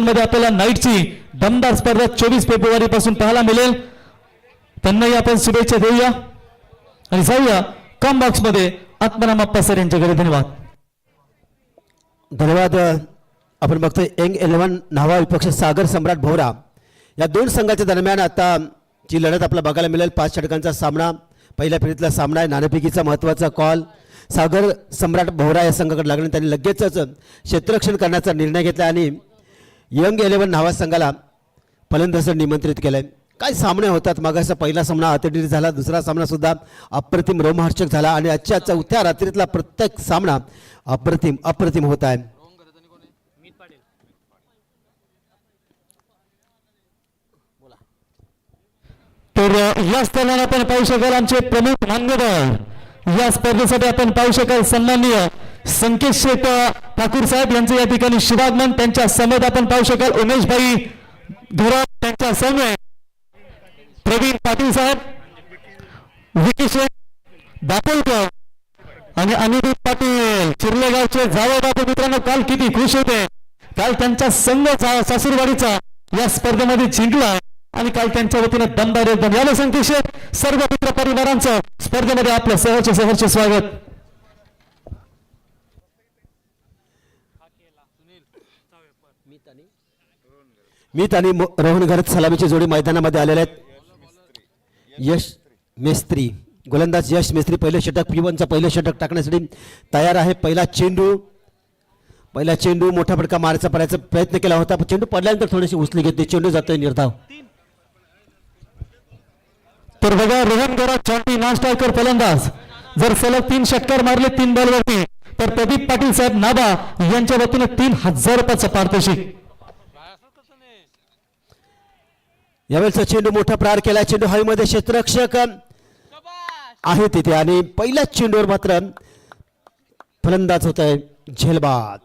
मध्ये आपल्याला नाईटची दमदार स्पर्धा 24 फेब्रुवारी पासून पाहायला मिळेल. त्यांनाही आपण शुभेच्छा देऊया आणि जाऊया कम बॉक्स मध्ये आत्माराम अप्पा सर यांच्याकडे. धन्यवाद. धन्यवाद. आपण बघतोय यंग 11 न्हावा विपक्ष सागर सम्राट भोवरा या दोन संघाच्या दरम्यान आता जी लढत आपल्याला बघायला मिळेल. 5 षटकांचा सामना, पहिल्या फेरीतला सामना आहे. नाणेफेकीचा महत्त्वाचा कॉल सागर सम्राट भोवरा या संघाकडे लागणे त्यांनी लगेचच क्षेत्ररक्षण करण्याचा निर्णय घेतला आणि यंग 11 न्हावा संघाला फलंदाज निमंत्रित केलंय. काय सामने होतात. मागाचा पहिला सामना अतिरिक्त झाला, दुसरा सामना सुद्धा अप्रतिम रोमहर्षक झाला आणि आजच्या चौथ्या रात्रीतला प्रत्येक सामना अप्रतिम होत आहे. तर या स्पर्धेला आपण पाहू शकाल आमचे प्रमुख मान्यवर या स्पर्धेसाठी आपण पाहू शकाल सन्माननीय संकेत शेठ ठाकूर साहेब यांचे या ठिकाणी शुभागमन. त्यांच्या समेत आपण पाहू शकाल उमेश भाई घोरा, त्यांच्या समेत प्रवीण पाटील साहेब, विकेश दापोलकर आणि अनिरुद्ध पाटील चिरलेगावचे जावळ बापू. मित्रांनो, काल किती खुश होते. काल त्यांचा संघ सासूरवाडीचा या स्पर्धेमध्ये जिंकला आणि काल त्यांच्या वतीने दमदार योगदान. याला संकेश सर्व मित्र परिवारांचं स्पर्धेमध्ये आपलं सहर्ष स्वागत. मीत आणि रोहन घरत सलामीची जोडी मैदानामध्ये आलेले आहेत. यश मेस्त्री गोलंदाज यश मेस्त्री पहिलं षटक P1चं पहिलं षटक टाकण्यासाठी तयार आहे. पहिला चेंडू मोठा फटका मारायचा प्रयत्न केला होता, पण चेंडू पडल्यानंतर थोडीशी उचली घेतली. चेंडू जातोय निर्धाव. तर बघा, रोहन गौरव चॉन्टी नॉन स्ट्रायकर फलंदाज जर सलग 3 षटकार मारले 3 बॉलवरती तर प्रदीप पाटील साहेब नाबा यांच्या वतीने 3000 रुपयाचं पारितोषिक. यावेळेचा चेंडू मोठा प्रहार केला. चेंडू हवेमध्ये क्षेत्ररक्षक आहे तिथे आणि पहिल्याच चेंडूवर मात्र फलंदाज होत आहे झेलबाद.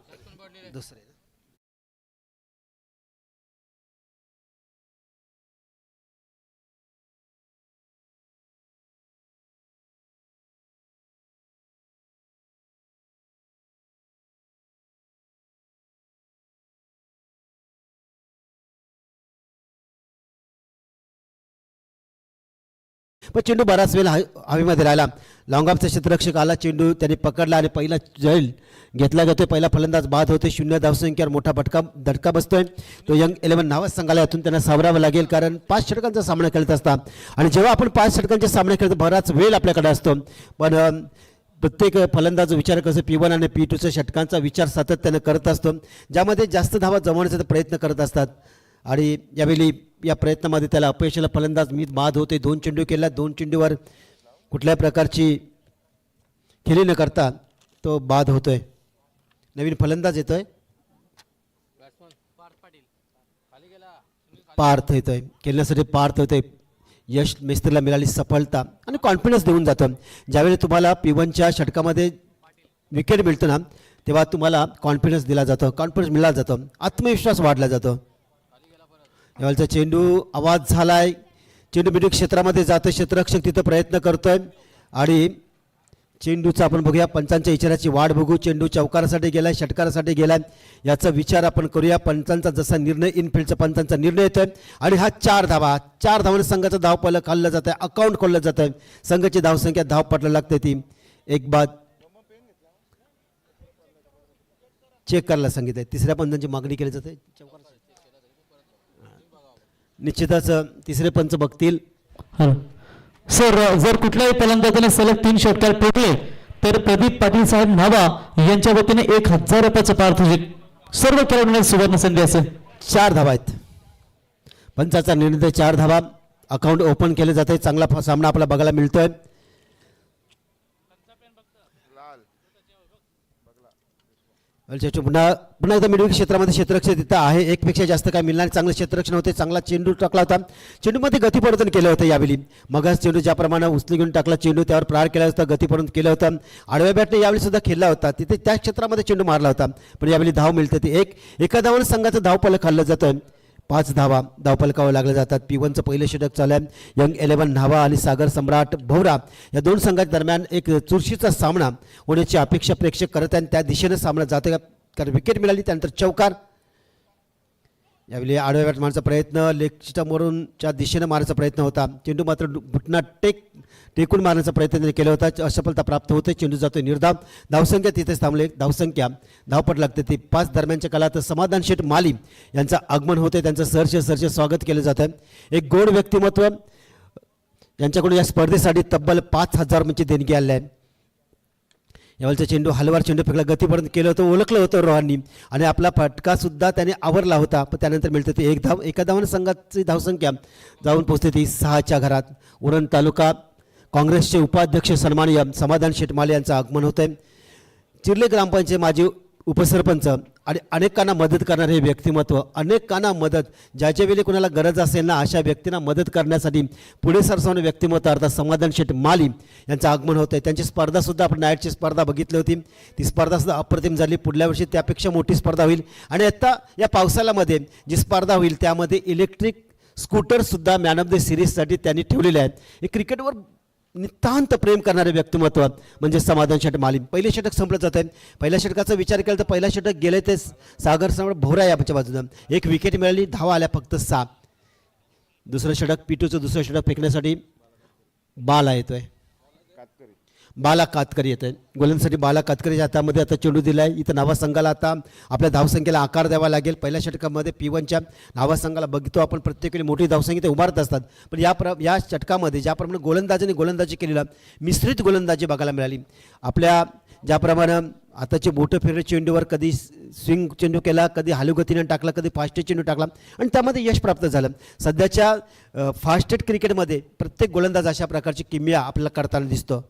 पण चेंडू बराच वेळ हवेमध्ये राहिला. लॉंग ऑफचा क्षेत्ररक्षक आला, चेंडू त्यांनी पकडला आणि पहिला झेल घेतला जातोय. पहिला फलंदाज बाद होते. 0 धावसंख्येवर मोठा धडका बसतोय. तो यंग 11 न्हावा संघाला यातून त्यांना सावरावं लागेल, कारण 5 षटकांचा सामना खेळत असतात आणि जेव्हा आपण 5 षटकांचे सामने खेळतो बराच वेळ आपल्याकडे असतो. पण प्रत्येक फलंदाज विचार करतो P1 आणि P2च्या षटकांचा विचार सातत्याने करत असतो, ज्यामध्ये जास्त धावा जमवण्याचा प्रयत्न करत असतात. आणि यावेळी या प्रयत्नामध्ये त्याला अपयशाला फलंदाज मीत बाद होते. 2 चेंडू केला, 2 चेंडूवर कुठल्याही प्रकारची खेळी न करता तो बाद होतोय. नवीन फलंदाज येतोय, पार्थ येतोय खेळण्यासाठी. पार्थ होतोय. यश मेस्त्रीला मिळाली सफलता आणि कॉन्फिडन्स देऊन जातं. ज्यावेळी तुम्हाला P1च्या षटकामध्ये विकेट मिळतो ना, तेव्हा तुम्हाला कॉन्फिडन्स दिला जातो, कॉन्फिडन्स मिळाला जातो, आत्मविश्वास वाढला जातो. यावेळेचा चेंडू आवाज झालाय. चेंडू मिडू क्षेत्रामध्ये जातो. क्षेत्ररक्षक तिथं प्रयत्न करतोय आणि चेंडूचा आपण बघूया, पंचांच्या इशाऱ्याची वाट बघू. चेंडू चौकारासाठी गेलाय, षटकारासाठी गेलाय, याचा विचार आपण करूया. पंचांचा जसा निर्णय, इनफिल्डचा पंचांचा निर्णय येतोय आणि हा 4 धावाने संघाचं धाव पहिलं खाल्लं जात आहे, अकाउंट खोललं जात आहे. संघाची धावसंख्या धावपटला लागते ती एक बाद चेक करायला सांगितलं आहे. तिसऱ्या पंचांची मागणी केली जाते. निश्चितच तिसरे पंच बघतील. सर, जर कुठल्याही फलंदाजाने सलग 3 षटकार फेकले तर प्रदीप पाटील साहेब नावा यांच्या वतीने 1000 रुपयाचं पारितोषिक. सर्व खेळाडूंना सुवर्ण संधी असेल. 4 धावा आहेत. पंचाचा निर्णय 4 धावा. अकाउंट ओपन केले जाते. चांगला सामना आपल्याला बघायला मिळतोय. पुन्हा एकदा मिडविकेट क्षेत्रामध्ये क्षेत्ररक्षण तिथं आहे. एकपेक्षा जास्त काय मिळणार. चांगलं क्षेत्ररक्षण होते. चांगला चेंडू टाकला होता. चेंडूमध्ये गतीपरिवर्तन केलं होतं यावेळी. मगाच चेंडू ज्याप्रमाणे उचली घेऊन टाकला चेंडू, त्यावर प्रहार केला होता, गतीपरिवर्तन केलं होतं. आडव्या बॅटने यावेळी सुद्धा खेळला होता. तिथे त्या क्षेत्रामध्ये चेंडू मारला होता, पण यावेळी धाव मिळते. ती एका धावाने संघाचं धावपल खाल्लं जातं. 5 धावा धावपलकावर लागले जातात. P1चं पहिलं षटक चालू आहे. यंग 11 न्हावा आणि सागर सम्राट भोवरा या दोन संघाच्या दरम्यान एक चुरशीचा सामना होण्याची अपेक्षा प्रेक्षक करत आहेत. त्या दिशेने सामना जातो. कारण विकेट मिळाली, त्यानंतर चौकार. यावेळी आडव्या बॅट मारण्याचा प्रयत्न, लेग स्टंपवरूनच्या दिशेनं मारण्याचा प्रयत्न होता. चेंडू मात्र घुटना टेकून मारण्याचा प्रयत्न त्यांनी केला होता. असफलता प्राप्त होते. चेंडू जातोय निर्धाव. धावसंख्या तिथेच थांबले. धावसंख्या धावपट लागते ती 5 दरम्यानच्या काळात समाधान शेठ माली यांचं आगमन होते. त्यांचं सहर्ष स्वागत केलं जातं. एक गोड व्यक्तिमत्व यांच्याकडून या स्पर्धेसाठी तब्बल 5,000 रुपयांची देणगी आली आहे. यावेळचा चेंडू हलवार चेंडू फेकला, गतीपर्यंत केलं होतं, ओळखलं होतं रोहांनी आणि आपला फटका सुद्धा त्याने आवरला होता. पण त्यानंतर मिळते ती एक धाव. एका धावानं संघाची धावसंख्या जाऊन पोहोचते ती 6च्या घरात. उरण तालुका काँग्रेसचे उपाध्यक्ष सन्माननीय समाधान शेटमाले यांचं आगमन होतं आहे. चिर्ले ग्रामपंचायत माजी उपसरपंच आणि अनेकांना मदत करणारे हे व्यक्तिमत्व, अनेकांना मदत ज्याच्या वेळी कोणाला गरज असेल ना अशा व्यक्तींना मदत करण्यासाठी पुढे सरसावणे व्यक्तिमत्व अर्थात समाधान शेठ माली यांचं आगमन होतं आहे. त्यांची स्पर्धासुद्धा आपण नाईटची स्पर्धा बघितली होती. ती स्पर्धासुद्धा अप्रतिम झाली. पुढल्या वर्षी त्यापेक्षा मोठी स्पर्धा होईल आणि आता या पावसाळ्यामध्ये जी स्पर्धा होईल त्यामध्ये इलेक्ट्रिक स्कूटरसुद्धा मॅन ऑफ द सिरीजसाठी त्यांनी ठेवलेले आहेत. हे क्रिकेटवर नितांत प्रेम करणारे व्यक्तिमत्व म्हणजे समाधान शेठ माली. पहिले षटक संपलं जात आहे. पहिल्या षटकाचा विचार केला तर पहिला षटक गेले ते सागर सम्राट भोरा याच्या बाजूनं. एक विकेट मिळाली, धावा आल्या फक्त 6. दुसरं षटक पिटूचं दुसरं षटक फेकण्यासाठी बाला येतोय. बाला कातकरी येतोय. गोलंदाजीसाठी बाला कातकरीच्या हातामध्ये आता चेंडू दिला आहे. इथं नावा संघाला आता आपल्या धावसंख्येला आकार द्यावा लागेल. पहिल्या षटकामध्ये P1च्या नावा संघाला बघतो आपण प्रत्येक वेळी मोठी धावसंख्या ते उभारत असतात. पण या षटकामध्ये ज्याप्रमाणे गोलंदाजाने गोलंदाजी केलेला मिश्रित गोलंदाजी बघायला मिळाली. आपल्या ज्याप्रमाणे आताचे बोटं फिरले चेंडूवर कधी स्विंग चेंडू केला, कधी हलुगतीने टाकला, कधी फास्टेस्ट चेंडू टाकला आणि त्यामध्ये यश प्राप्त झालं. सध्याच्या फास्टेस्ट क्रिकेटमध्ये प्रत्येक गोलंदाज अशा प्रकारची किमया आपल्याला करताना दिसतो.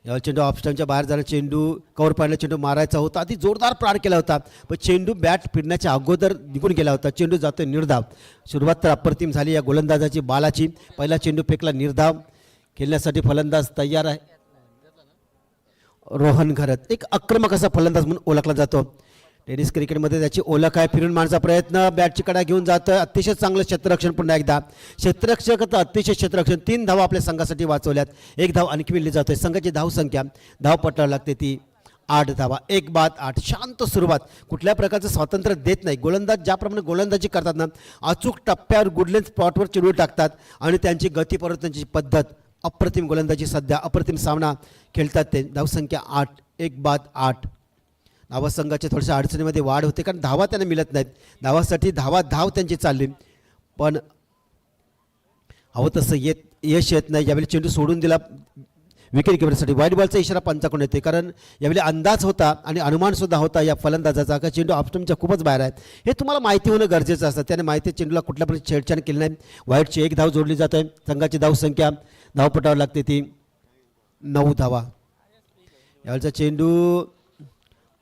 यावेळी चेंडू ऑफस्टंपच्या बाहेर झाला. चेंडू कव्हर पाडला. चेंडू मारायचा होता. आधी जोरदार प्रार केला होता पण चेंडू बॅट फिरण्याच्या अगोदर निघून गेला होता. चेंडू जातोय निर्धाव. सुरुवात तर अप्रतिम झाली या गोलंदाजाची बालाची. पहिला चेंडू फेकला निर्धाव. खेळण्यासाठी फलंदाज तयार आहे. रोहन घरत एक आक्रमक असा फलंदाज म्हणून ओळखला जातो. टेनिस क्रिकेटमध्ये त्याची ओळख आहे. फिरून मारण्याचा प्रयत्न, बॅटची कडा घेऊन जातोय. अतिशय चांगलं क्षेत्ररक्षण. पुन्हा एकदा क्षेत्ररक्षक तर अतिशय क्षेत्ररक्षण. 3 धावा आपल्या संघासाठी वाचवल्यात. 1 धाव आणखी मिळली जातोय. संघाची धावसंख्या धावपटावर लागते ती 8 धावा. 1 बाद 8. शांत सुरुवात. कुठल्या प्रकारचं स्वातंत्र्य देत नाही. गोलंदाज ज्याप्रमाणे गोलंदाजी करतात ना अचूक टप्प्यावर गुडलेन स्पॉटवर चेंडू टाकतात आणि त्यांची गती परत त्यांची पद्धत अप्रतिम गोलंदाजी. सध्या अप्रतिम सामना खेळतात ते. धावसंख्या 8. 1 बाद 8. धावा संघाच्या थोड्याशा अडचणीमध्ये वाढ होते कारण धावा त्यांना मिळत नाहीत. धावासाठी धाव त्यांची चालली पण हवं तसं यश येत नाही. यावेळी चेंडू सोडून दिला विकेट किपरसाठी. वाईट बॉलचा इशारा पंचाकडून येते कारण यावेळी अंदाज होता आणि अनुमानसुद्धा होता या फलंदाजाचा का चेंडू ऑफस्टंपच्या खूपच बाहेर आहेत. हे तुम्हाला माहिती होणं गरजेचं असतं. त्याने माहिती चेंडूला कुठल्या प्रकारची छेडछाड केली नाही. वाईटची 1 धाव जोडली जात आहे. संघाची धावसंख्या धावपटावर लागते ती 9 धावा. यावेळचा चेंडू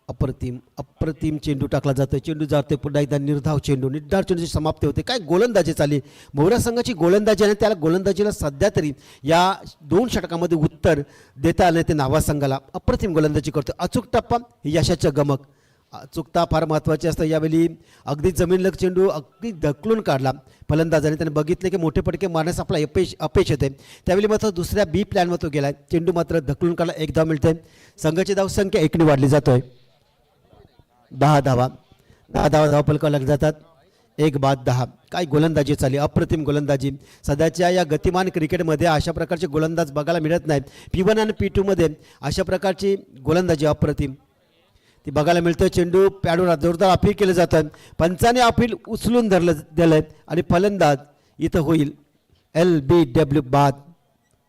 अप्रतिम चेंडू टाकला जातो. चेंडू जाते पुन्हा एकदा निर्धाव चेंडू. निर्धाव चेंडूची समाप्ती होते. काय गोलंदाजी चालली. भोवरा संघाची गोलंदाजी आणि त्याला गोलंदाजीला सध्या तरी या 2 षटकामध्ये उत्तर देता आले ते नावा संघाला. अप्रतिम गोलंदाजी करतो. अचूक टप्पा ही यशाचं गमक. अचूकता फार महत्त्वाची असतं. यावेळी अगदी जमीनलग चेंडू अगदी ढकलून काढला फलंदाजाने. त्याने बघितले की मोठे पटके मारण्यास आपला अपयश येते. त्यावेळी मात्र दुसऱ्या बी प्लॅनवर तो गेला. चेंडू मात्र ढकलून काढला. 1 धाव मिळते. संघाची धावसंख्या 1ने वाढली जातोय. 10 धावा. 10 धावा धावपलकावर लागले जातात. 1 बाद 10. काय गोलंदाजी चालली. अप्रतिम गोलंदाजी. सध्याच्या या गतिमान क्रिकेटमध्ये अशा प्रकारचे गोलंदाज बघायला मिळत नाहीत. P1 आणि P2मध्ये अशा प्रकारची गोलंदाजी अप्रतिम ती बघायला मिळतं. चेंडू पॅडवर जोरदार अपील केलं जातं. पंचाने अपील उचलून दिलं आणि फलंदाज इथं होईल LBW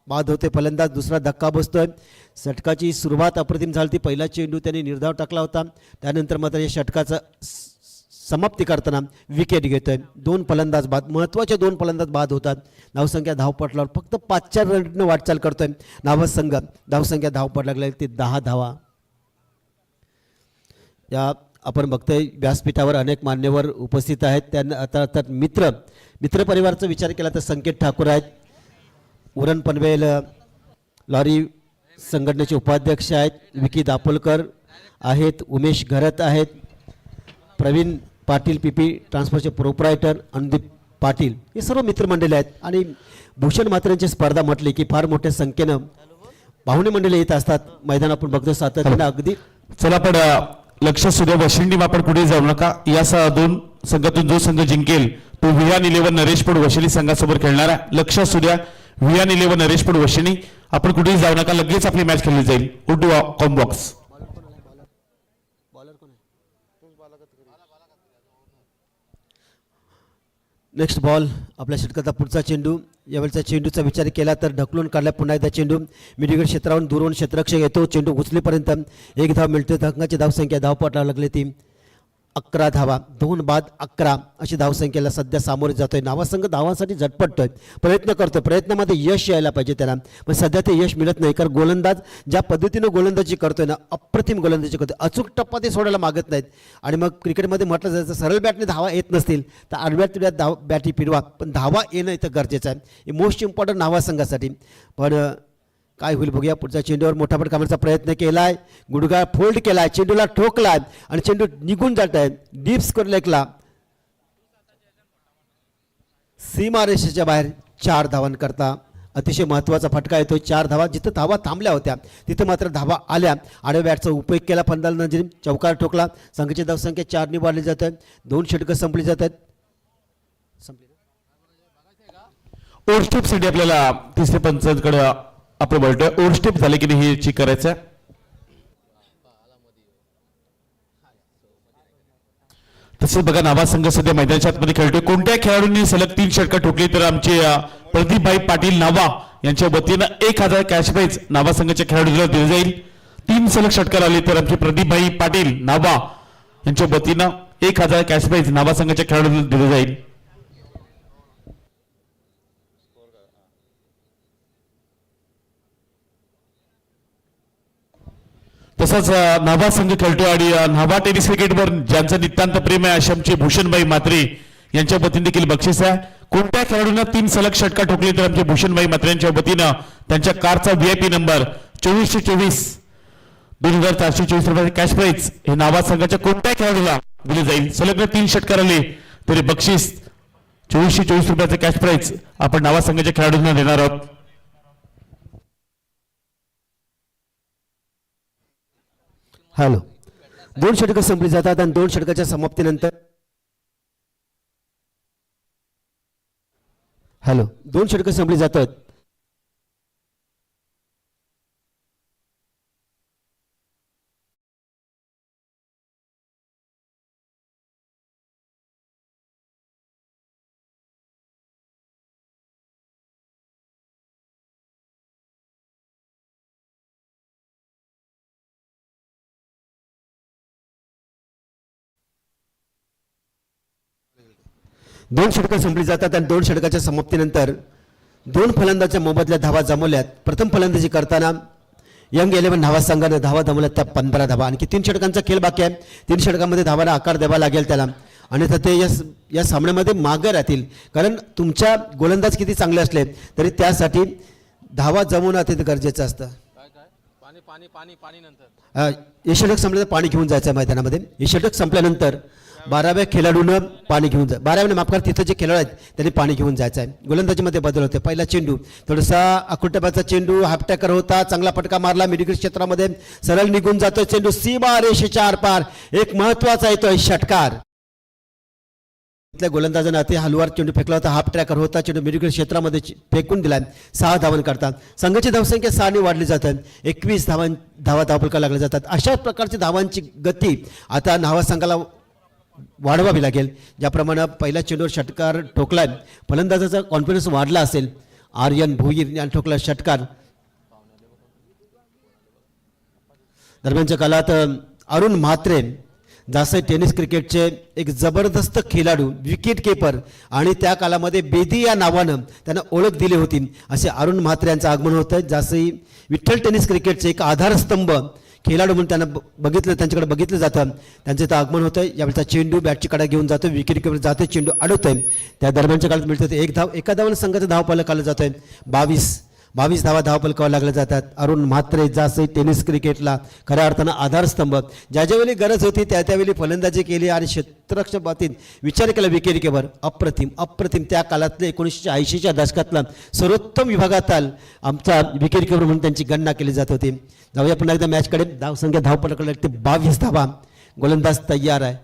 बाद होते फलंदाज. दुसरा धक्का बसतोय. षटकाची सुरुवात अप्रतिम झाली ती. पहिला चेंडू त्यांनी निर्धाव टाकला होता. त्यानंतर मात्र या षटकाचं समाप्ती करताना विकेट घेतोय. 2 फलंदाज बाद. महत्त्वाचे 2 फलंदाज बाद होतात. धावसंख्या धावपटलावर फक्त 5-4 रननं वाटचाल करतोय नावा संघ. धावसंख्या धावपट लागली ते 10 धावा. या आपण बघतोय व्यासपीठावर अनेक मान्यवर उपस्थित आहेत. त्यांना आता मित्र परिवाराचा विचार केला तर संकेत ठाकूर आहेत. उरण पनवेल लॉरी संघटनेचे उपाध्यक्ष आहेत. विकी दापोलकर आहेत. उमेश घरत आहेत. प्रवीण पाटील PP ट्रान्सफरचे प्रोप्रायटर. अनुदीप पाटील हे सर्व मित्रमंडळी आहेत. आणि भूषण म्हात्रेंची स्पर्धा म्हटली की फार मोठ्या संख्येनं पाहुणे मंडळी येत असतात. मैदान आपण बघतो सातत्यानं. अगदी चला पण लक्ष सुद्धा वशिंडी आपण पुढे जाऊ नका. या 2 संघातून जो संघ जिंकेल तो विहान 11 नरेशपड वशिनी संघासोबत खेळणार आहे. लक्ष असू द्या, विहान 11 नरेशपड वशिनी. आपण कुठेही जाऊ नका, लगेच आपली मॅच खेळली जाईल. उडू कॉम बॉक्स. नेक्स्ट बॉल आपल्या षटकाचा पुढचा चेंडू. यावेळचा चेंडूचा विचार केला तर ढकलून काढला पुन्हा एकदा चेंडू मिडविकेट क्षेत्रावरून दूरवरून क्षेत्ररक्षक येतो. चेंडू उचलेपर्यंत एक धाव मिळते. संघाची धावसंख्या धावपटाला लागली ती 11 धावा. 2 बाद 11 अशी धावसंख्येला सध्या सामोरे जातोय. नावासंघ धावांसाठी झटपटतोय, प्रयत्न करतोय, प्रयत्नामध्ये यश यायला पाहिजे त्याला, पण सध्या ते यश मिळत नाही. कारण गोलंदाज ज्या पद्धतीनं गोलंदाजी करतोय ना, अप्रतिम गोलंदाजी करतोय. अचूक टप्पा ते सोडायला मागत नाहीत. आणि मग क्रिकेटमध्ये म्हटलं जायचं सरळ बॅटने धावा येत नसतील तर आडव्या तिडव्या बॅटी फिरवा, पण धावा येणं इथं गरजेचं आहे. हे मोस्ट इम्पॉर्टंट नावासंघासाठी. पण काय होईल बघूया. पुढच्या चेंडूवर मोठा फटकामारचा प्रयत्न केलाय, गुडघा फोल्ड केलाय, चेंडूला ठोकलाय आणि चेंडू निघून जात आहे डीप स्कोर लेगला. सीमारेषेच्या बाहेर 4 धावांकरता अतिशय महत्त्वाचा फटका येतो. 4 धावा. जिथं धावा थांबल्या होत्या तिथं मात्र धावा आल्या. आडव्या बॅटचा उपयोग केला फलंदाज नजीर, चौकार ठोकला. संघाची धावसंख्या 4 वाढली जात आहे. 2 षटकं संपली जात आहेत. ओव्हरस्टेपसाठी आपल्याला तिसरे पंचांकडे आपण बोलतोय. ओव्हरस्टेप झाले की नाही हे चेक करायचं आहे. तसंच बघा, नावा संघ सध्या मैदानाच्या आतमध्ये खेळतोय. कोणत्या खेळाडूंनी सलग 3 षटकं ठोकली तर आमचे प्रदीपभाई पाटील नावा यांच्या वतीनं 1000 कॅश प्राइज नावा संघाच्या खेळाडूला दिलं जाईल. 3 सलग षटकं लावली तर आमचे प्रदीपभाई पाटील नावा यांच्या वतीनं 1000 कॅश प्राइज नावा संघाच्या खेळाडूला दिलं जाईल. तसंच नाभा संघ खेळतो आणि नाभा टेनिस क्रिकेटवर ज्यांचं नितांत प्रेम आहे अशा आमचे भूषणभाई म्हात्रे यांच्या वतीने देखील बक्षीस आहे. कोणत्या खेळाडूंना 3 सलग षटका ठोकली तर आमचे भूषणभाई म्हात्रे यांच्या वतीनं त्यांच्या कारचा VIP नंबर 2424 2424 रुपये कॅश प्राइज हे नाभा संघाच्या कोणत्या खेळाडूला दिले जाईल. सलग 3 षटकार आले तरी बक्षीस 2424 रुपयाचं कॅश प्राइज आपण नाभा संघाच्या खेळाडूंना देणार आहोत. हॅलो. 2 षटकं संपली जातात आणि 2 षटकाच्या समाप्तीनंतर 2 षटकं संपली जातात. दोन षटकं संपली जातात आणि 2 षटकाच्या समाप्तीनंतर 2 फलंदाजांच्या मोबदल्यात धावा जमवल्यात. प्रथम फलंदाजी करताना यंग 11 नावा संघाने धावा जमवल्यात त्या 15 धावा. आणखी 3 षटकांचा खेळ बाकी आहे. 3 षटकांमध्ये धावाला आकार द्यावा लागेल त्याला आणि तर ते या सामन्यामध्ये मागे राहतील. कारण तुमच्या गोलंदाज किती चांगले असले तरी त्यासाठी धावा जमवणं अत्यंत गरजेचं असतं. हे षटक संपल्यानंतर पाणी घेऊन जायचं मैदानामध्ये. हे षटक संपल्यानंतर 12व्या खेळाडूनं पाणी घेऊन 12व्या माफ करा, तिथं जे खेळाडू आहेत त्यांनी पाणी घेऊन जायचं आहे. गोलंदाजीमध्ये बदल होते. पहिला चेंडू थोडासा आकुटबाचा चेंडू हाफ टॅकर होता, चांगला फटका मारला, मिडविकेट क्षेत्रामध्ये सरळ निघून जातो चेंडू सीमा रेषेच्या आरपार. एक महत्वाचा येतोय षटकार. इथल्या गोलंदाजाने अति हलवार चेंडू फेकला होता, हाफ ट्रॅकर होता, चेंडू मिडविकेट क्षेत्रामध्ये फेकून दिला. 6 धावन करतात. संघाची धावसंख्या 6 वाढली जातात. 21 धावपलका लागल्या जातात. अशा प्रकारची धावांची गती आता नावा संघाला वाढवावी लागेल. ज्याप्रमाणे पहिल्या चेंडूवर षटकार ठोकलाय, फलंदाजाचा कॉन्फिडन्स वाढला असेल. आर्यन भोईर यांनी ठोकला षटकार. दरम्यानच्या काळात अरुण म्हात्रे जासे टेनिस क्रिकेटचे एक जबरदस्त खेळाडू, विकेट कीपर आणि त्या काळामध्ये बेदी या नावानं त्यांना ओळख दिली होती. असे अरुण म्हात्रे यांचं आगमन होतं. जासे विठ्ठल टेनिस क्रिकेटचे एक आधारस्तंभ खेळाडू म्हणून त्यांना बघितलं, त्यांच्याकडे बघितलं जातं. त्यांचं इथं आगमन होतं. यावेळेचा चेंडू बॅटची कडा घेऊन जातो, विकेट कीपर जातो, चेंडू अडवतोय. त्या दरम्यानच्या काळात मिळतं 1 धाव. एका धावानं संघाचं धावफलक आलं जातोय. 22 धावफलकावर लागले जातात. अरुण म्हात्रे जासे टेनिस क्रिकेटला खऱ्या अर्थानं आधारस्तंभ. ज्यावेळी गरज होती त्यावेळी फलंदाजी केली आणि क्षेत्ररक्षक बाबतीत विचार केला विकेट कीपर. अप्रतिम त्या काळातले 1980च्या दशकातला सर्वोत्तम विभागात आमचा विकेट कीपर म्हणून त्यांची गणना केली जात होती. जाऊया पुन्हा एकदा मॅचकडे. धावसंख्या धावफलकाला लागते 22 धावा. गोलंदाज तयार आहे.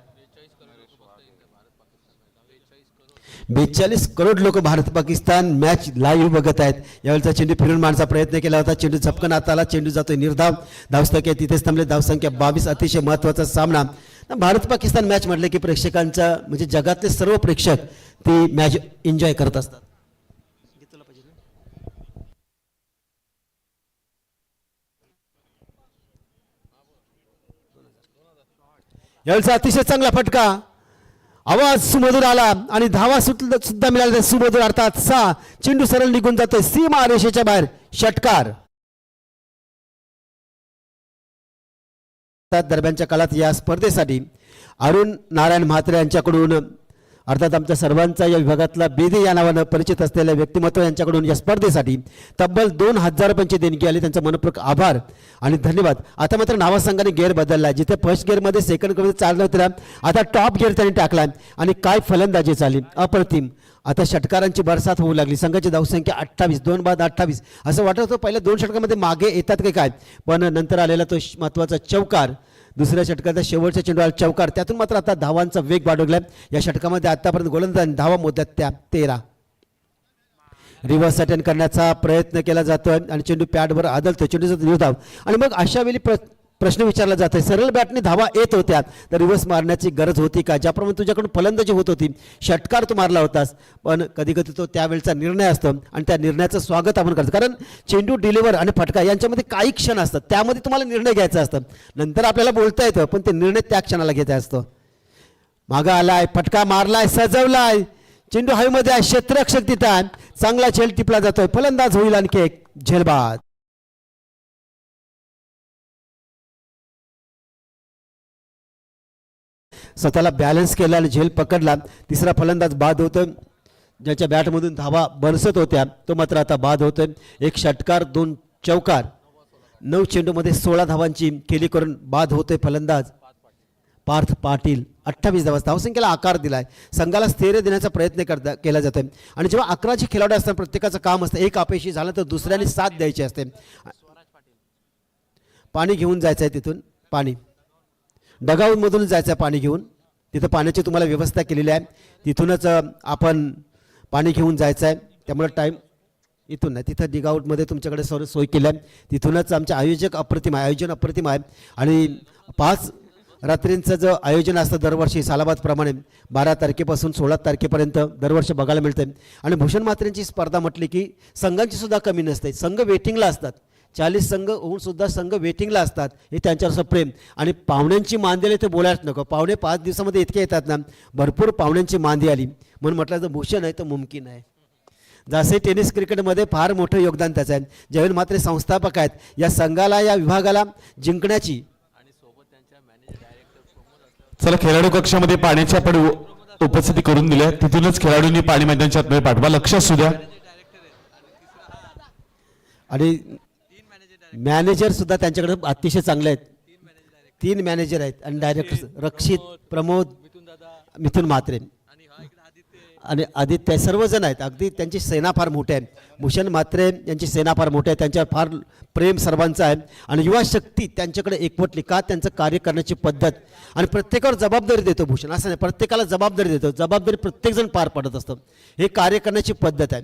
42 करोड लोक भारत पाकिस्तान मॅच लाईव्ह बघत आहेत. यावेळेचा चेंडू फिरून मारण्याचा प्रयत्न केला होता. चेंडू झपकन आत आला. चेंडू जातोय निर्धाव. धावसंख्या तिथेच थांबले. धावसंख्या 22. अतिशय महत्त्वाचा सामना. भारत पाकिस्तान मॅच म्हटलं की प्रेक्षकांचा म्हणजे जगातले सर्व प्रेक्षक ती मॅच एन्जॉय करत असतात. यावेळेचा अतिशय चांगला फटका. आवाज सुमधुर आला आणि धावा सुद्धा मिळाला. सुमधुर अर्थात 6. चेंडू सरळ निघून जातोय सीमा रेषेच्या बाहेर. षटकार. दरम्यानच्या काळात या स्पर्धेसाठी अरुण नारायण म्हात्रे यांच्याकडून अर्थात आमच्या सर्वांचा या विभागातला बेदे या नावानं परिचित असलेल्या व्यक्तिमत्व यांच्याकडून या स्पर्धेसाठी तब्बल 2000 रुपयांची देणगी आली. त्यांचा मनपूर्वक आभार आणि धन्यवाद. आता मात्र नावासंघाने गेअर बदलला. जिथे फर्स्ट गेअरमध्ये सेकंड गेअरमध्ये चाललं होतं आता टॉप गेअर त्यांनी टाकला आणि काय फलंदाजी झाली अप्रतिम. आता षटकारांची बरसात होऊ लागली. संघाची धावसंख्या 28. 2 बाद 28. असं वाटत होतं पहिल्या 2 षटकामध्ये मागे येतात की काय, पण नंतर आलेला तो महत्त्वाचा चौकार. दुसऱ्या षटकाचा शेवटच्या चेंडूला चौकार. त्यातून मात्र आता धावांचा वेग वाढवला. या षटकामध्ये आतापर्यंत गोलंदाज धावा मोजल्यात त्या 13. रिव्हर्स अटेंड करण्याचा प्रयत्न केला जातोय आणि चेंडू पॅडवर आदलतो. चेंडूचा निर्धाव आणि मग अशा वेळी प्रश्न विचारला जातोय सरळ बॅटने धावा येत होत्या तर रिव्हर्स मारण्याची गरज होती का? ज्याप्रमाणे तुझ्याकडून फलंदाजी होत होती, षटकार तू मारला होतास, पण कधी कधी तो त्यावेळचा निर्णय असतो आणि त्या निर्णयाचं स्वागत आपण करतो. कारण चेंडू डिलिव्हर आणि फटका यांच्यामध्ये काही क्षण असतात, त्यामध्ये तुम्हाला निर्णय घ्यायचा असतं. नंतर आपल्याला बोलता येतं पण ते निर्णय त्या क्षणाला घ्यायचा असतो. मागा आलाय, फटका मारलाय, सजवलाय, चेंडू हवेमध्ये आहे, क्षेत्ररक्षक तिथं आहे, चांगला झेल टिपला जातोय, फलंदाज होईल आणखी एक झेलबाद. स्वतःला बॅलन्स केला आणि झेल पकडला. तिसरा फलंदाज बाद होतोय. ज्याच्या बॅटमधून धावा बरसत होत्या तो मात्र आता बाद होतोय. एक षटकार, 2 चौकार, 9 चेंडूमध्ये 16 धावांची खेळी करून बाद होतोय फलंदाज पार्थ पाटील. 28 धावा. धावसंख्येला आकार दिलाय. संघाला स्थैर्य देण्याचा प्रयत्न केला जातोय आणि जेव्हा 11 खेळाडू असतात प्रत्येकाचं काम असतं, एक अपयशी झालं तर दुसऱ्याने साथ द्यायची असते. पाणी घेऊन जायचं आहे, तिथून पाणी डगाऊमधून जायचं आहे, पाणी घेऊन. तिथं पाण्याची तुम्हाला व्यवस्था केलेली आहे, तिथूनच आपण पाणी घेऊन जायचं आहे. त्यामुळे टाईम इथून नाही, तिथं डिगआउटमध्ये तुमच्याकडे सर्व सोय केली आहे. तिथूनच आमचे आयोजन अप्रतिम आहे आणि 5 रात्रींचं जो आयोजन असतं दरवर्षी सालाबादप्रमाणे 12 तारखेपासून 16 तारखेपर्यंत दरवर्षी बघायला मिळतं. आणि भूषण म्हात्रेंची स्पर्धा म्हटली की संघांची सुद्धा कमी नसते. संघ वेटिंगला असतात. 40 संघ होऊन सुद्धा संघ वेटिंगला असतात. हे त्यांच्यावर प्रेम आणि पाहुण्यांची मांदी आली ते बोलायच नको. पाहुणे 5 दिवसामध्ये इतके येतात ना, भरपूर पाहुण्यांची मांदी आली म्हणून म्हटलं जर भूषण आहे तर मुमकिन आहे. जसे टेनिस क्रिकेटमध्ये फार मोठं योगदान त्याचं आहे. जयवंत म्हात्रे संस्थापक आहेत. या संघाला या विभागाला जिंकण्याची. चला, खेळाडू कक्षामध्ये पाण्याच्या पण उपस्थिती करून दिल्या. तिथूनच खेळाडूंनी पाणी मैदानाच्या आतमध्ये पाठवा. लक्ष असू द्या. आणि मॅनेजर सुद्धा त्यांच्याकडे अतिशय चांगले आहेत. 3 मॅनेजर आहेत आणि डायरेक्टर रक्षित, प्रमोद, मिथुन म्हात्रे आणि आदित्य सर्वजण आहेत. अगदी त्यांची सेना फार मोठी आहे. भूषण म्हात्रे यांची सेना फार मोठी आहे. त्यांच्यावर फार प्रेम सर्वांचं आहे आणि युवा शक्ती त्यांच्याकडे एकवटली का त्यांचं कार्य करण्याची पद्धत आणि प्रत्येकावर जबाबदारी देतो भूषण. असं नाही, प्रत्येकाला जबाबदारी देतो. जबाबदारी प्रत्येकजण पार पडत असतं. हे कार्य करण्याची पद्धत आहे,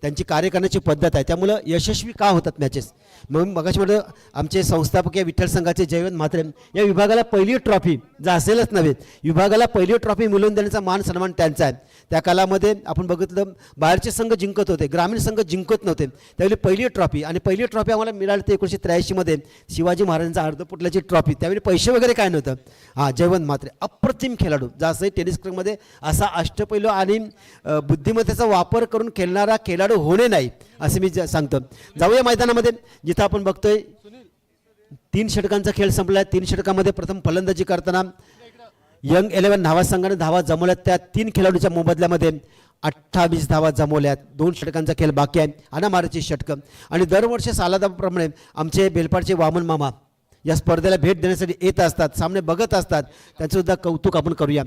त्यांची कार्य करण्याची पद्धत आहे. त्यामुळं यशस्वी का होतात मॅचेस. मग मगाशी म्हटलं आमचे संस्थापक या विठ्ठल संघाचे जयवंत म्हात्रे या विभागाला पहिली ट्रॉफी जर असेलच नव्हे, विभागाला पहिली ट्रॉफी मिळवून देण्याचा मान सन्मान त्यांचा आहे. त्या कालामध्ये आपण बघितलं बाहेरचे संघ जिंकत होते, ग्रामीण संघ जिंकत नव्हते. त्यावेळी पहिली ट्रॉफी आणि पहिली ट्रॉफी आम्हाला मिळाली ते 1983 मध्ये शिवाजी महाराजांचा अर्धपुटल्याची ट्रॉफी. त्यावेळी पैसे वगैरे काय नव्हतं. जयवंत म्हात्रे अप्रतिम खेळाडू. जसंही टेनिस क्रिकेटमध्ये असा अष्टपैलू आणि बुद्धिमत्तेचा वापर करून खेळणारा खेळाडू होणे नाही असे मी सांगतो. जाऊया मैदानामध्ये जिथं आपण बघतोय 3 षटकांचा खेळ संपलाय. 3 षटकामध्ये प्रथम फलंदाजी करताना यंग 11 नावा संघाने धावा जमवल्यात. त्या 3 खेळाडूच्या मोबदल्यामध्ये 28 धावा जमवल्यात. 2 षटकांचा खेळ बाकी आहे. अनामाराची षटकं आणि दरवर्षी सालादाप्रमाणे आमचे बेलपाडचे वामन मामा या स्पर्धेला भेट देण्यासाठी येत असतात, सामने बघत असतात. त्यांचं सुद्धा कौतुक आपण करूया.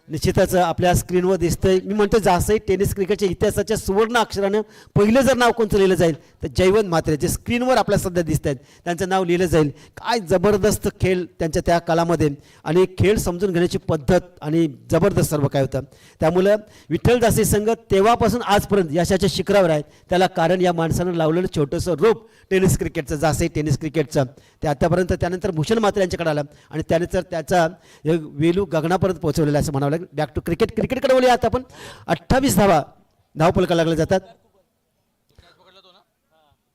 निश्चितच आपल्या स्क्रीनवर दिसतंय. मी म्हणतो जासई टेनिस क्रिकेटच्या इतिहासाच्या सुवर्ण अक्षरानं पहिलं जर नाव कोणतं लिहिलं जाईल तर जयवंत म्हात्रे, जे स्क्रीनवर आपल्या सध्या दिसत आहेत त्यांचं नाव लिहिलं जाईल. काय जबरदस्त खेळ त्यांच्या त्या काळामध्ये, आणि खेळ समजून घेण्याची पद्धत आणि जबरदस्त सर्व काय होतं. त्यामुळं विठ्ठल जासई संघ तेव्हापासून आजपर्यंत यशाच्या शिखरावर आहे. त्याला कारण या माणसानं लावलेलं छोटंसं रोप टेनिस क्रिकेटचं, जासई टेनिस क्रिकेटचं. ते आतापर्यंत त्यानंतर भूषण म्हात्रे यांच्याकडे आलं आणि त्यानंतर त्याचा वेलू गगनापर्यंत पोहोचवलेला असं म्हणावं लागेल. बॅक टू क्रिकेटकडे बोलूया आता आपण. 28 धावा धावपलका लागले जातात.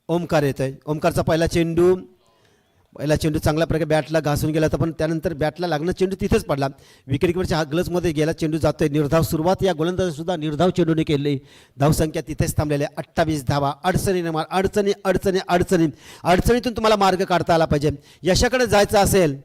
ओमकार येतोय. ओमकारचा पहिला चेंडू चांगल्या प्रकारे बॅटला घासून गेला होता, पण त्यानंतर बॅटला लागणं चेंडू तिथेच पडला. विकेटकीपरच्या ग्लव्समध्ये गेला चेंडू जातोय. निर्धाव सुरुवात या गोलंदाज सुद्धा निर्धाव चेंडूने केली. धावसंख्या तिथेच थांबलेली आहे. 28 धावा. अडचणीतून तुम्हाला मार्ग काढता आला पाहिजे. यशाकडे जायचं असेल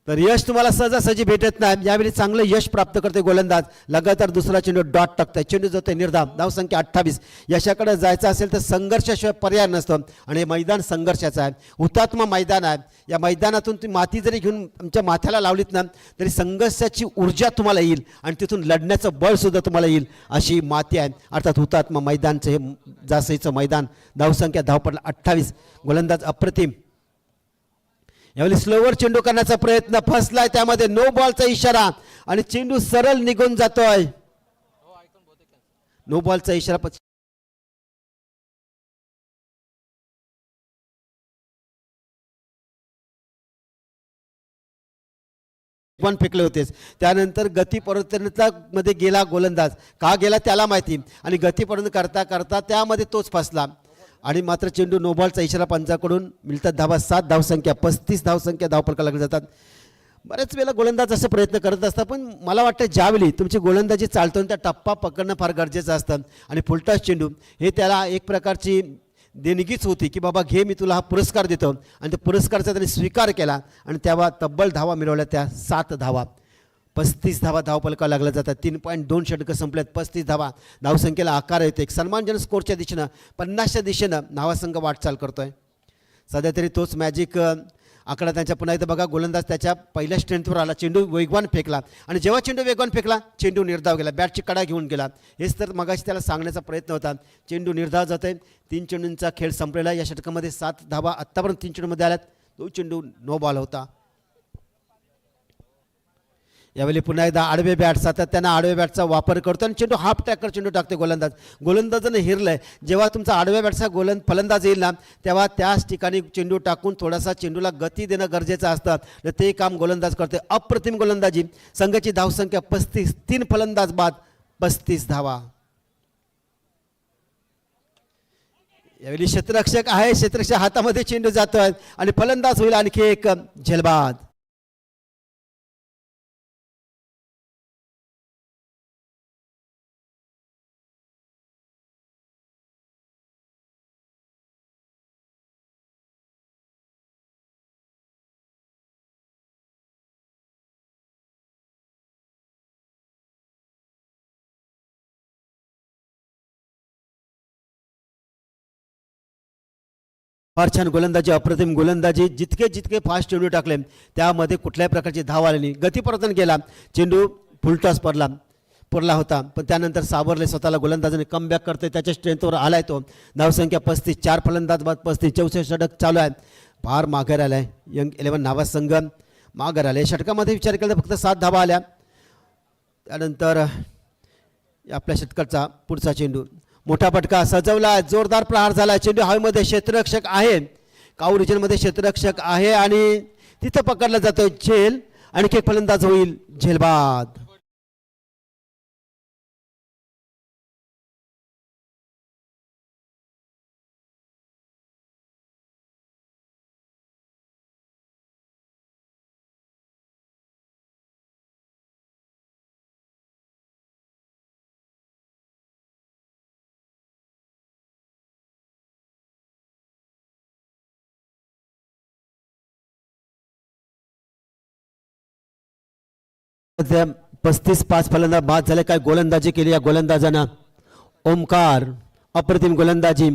तर यश तुम्हाला सहजासहजी भेटत नाही. यावेळी चांगलं यश प्राप्त करते गोलंदाज. लगातार दुसरा चेंडू डॉट टाकतोय. चेंडू जातोय निर्धाव. धावसंख्या 28. यशाकडे जायचं असेल तर संघर्षाशिवाय पर्याय नसतो, आणि हे मैदान संघर्षाचं आहे. हुतात्मा मैदान आहे. या मैदानातून तुम्ही माती जरी घेऊन आमच्या माथ्याला लावलीत ना तरी संघर्षाची ऊर्जा तुम्हाला येईल आणि तिथून लढण्याचं बळ सुद्धा तुम्हाला येईल, अशी माती आहे. अर्थात हुतात्मा मैदानचं हे जासईचं मैदान. धावसंख्या धावपडला 28. गोलंदाज अप्रतिम. यावेळी स्लोवर चेंडू करण्याचा प्रयत्न फसलाय, त्यामध्ये नो बॉलचा इशारा आणि चेंडू सरळ निघून जातोय. नो बॉलचा इशारा. पण फेकले होतेच. त्यानंतर गती मध्ये गेला गोलंदाज. का गेला त्याला माहिती, आणि गती करता करता त्यामध्ये तोच फसला, आणि मात्र चेंडू नो बॉलचा इशारा पंचाकडून मिळतात धावा. 7 धावसंख्या. 35 धावसंख्या धावपलका लागले जातात. बरेच वेळेला गोलंदाज असे प्रयत्न करत असतात, पण मला वाटतं ज्यावेळी तुमची गोलंदाजी चालतो त्या टप्पा पकडणं फार गरजेचं असतं. आणि फुलटॉस चेंडू हे त्याला एक प्रकारची देणगीच होती की बाबा घे, मी तुला हा पुरस्कार देतो, आणि त्या पुरस्काराचा त्यांनी स्वीकार केला आणि तेव्हा तब्बल धावा मिळवल्या. त्या 7 धावा. 35 धावा धावपलका लागल्या जातात. 3.2 षटकं संपल्यात. 35 धावा. धावसंख्येला आकार येतो. एक सन्मानजनक स्कोरच्या दिशेनं 50च्या दिशेनं नावासंघ वाटचाल करतोय. सध्या तरी तोच मॅजिक आकडा त्यांच्या पुन्हा एकदा बघा. गोलंदाज त्याच्या पहिल्या स्ट्रेंथवर आला. चेंडू वेगवान फेकला, आणि जेव्हा चेंडू वेगवान फेकला चेंडू निर्धाव गेला. बॅटची कडा घेऊन गेला. हेच तर मगाशी त्याला सांगण्याचा प्रयत्न होता. चेंडू निर्धाव जात आहे. 3 चेंडूंचा खेळ संपलेला. या षटकामध्ये 7 धावा आत्तापर्यंत 3 चेंडूमध्ये आल्यात. 2 चेंडू नो बॉल होता. यावेळी पुन्हा एकदा आडवे बॅट, सातत्यानं आडवे बॅटचा वापर करतो आणि चेंडू हाफ टॅकर चेंडू टाकते गोलंदाज. गोलंदाजानं हिरलंय. जेव्हा तुमचा आडव्या बॅटचा फलंदाज येईल ना तेव्हा त्याच ठिकाणी चेंडू टाकून थोडासा चेंडूला गती देणं गरजेचं असतं. ते काम गोलंदाज करते. अप्रतिम गोलंदाजी. संघाची धावसंख्या 35. 3 फलंदाज बाद. 35 धावा. यावेळी क्षेत्ररक्षक आहे. क्षेत्ररक्षक हातामध्ये चेंडू जातोय आणि फलंदाज होईल आणखी एक झेलबाद. फार छान गोलंदाजी. अप्रतिम गोलंदाजी. जितके फास्ट चेंडू टाकले त्यामध्ये कुठल्याही प्रकारची धाव आली नाही. गतीपरिवर्तन केला. चेंडू फुलटॉस पडला होता, पण त्यानंतर सावरले स्वतःला. गोलंदाजाने कमबॅक करते. त्याच्या स्ट्रेंथवर आलाय तो. धावसंख्या 35. 4 फलंदाज बाद 35. 64 षटक चालू आहे. फार माघार आलाय यंग 11 नावा संघ. माघार आले. षटकामध्ये विचार केला तर फक्त 7 धावा आल्या. त्यानंतर आपल्या षटकाचा पुढचा चेंडू. मोठा फटका सजवला. जोरदार प्रहार झाला. चेंडू हवेमध्ये. क्षेत्ररक्षक आहे. काऊ रिजनमध्ये क्षेत्ररक्षक आहे आणि तिथं पकडला जातोय. झेल. आणखी एक फलंदाज होईल. झेलबाद. त्या 35 फलंदाज बाद झाले. काय गोलंदाजी केली या गोलंदाजानं. ओमकार. अप्रतिम गोलंदाजी.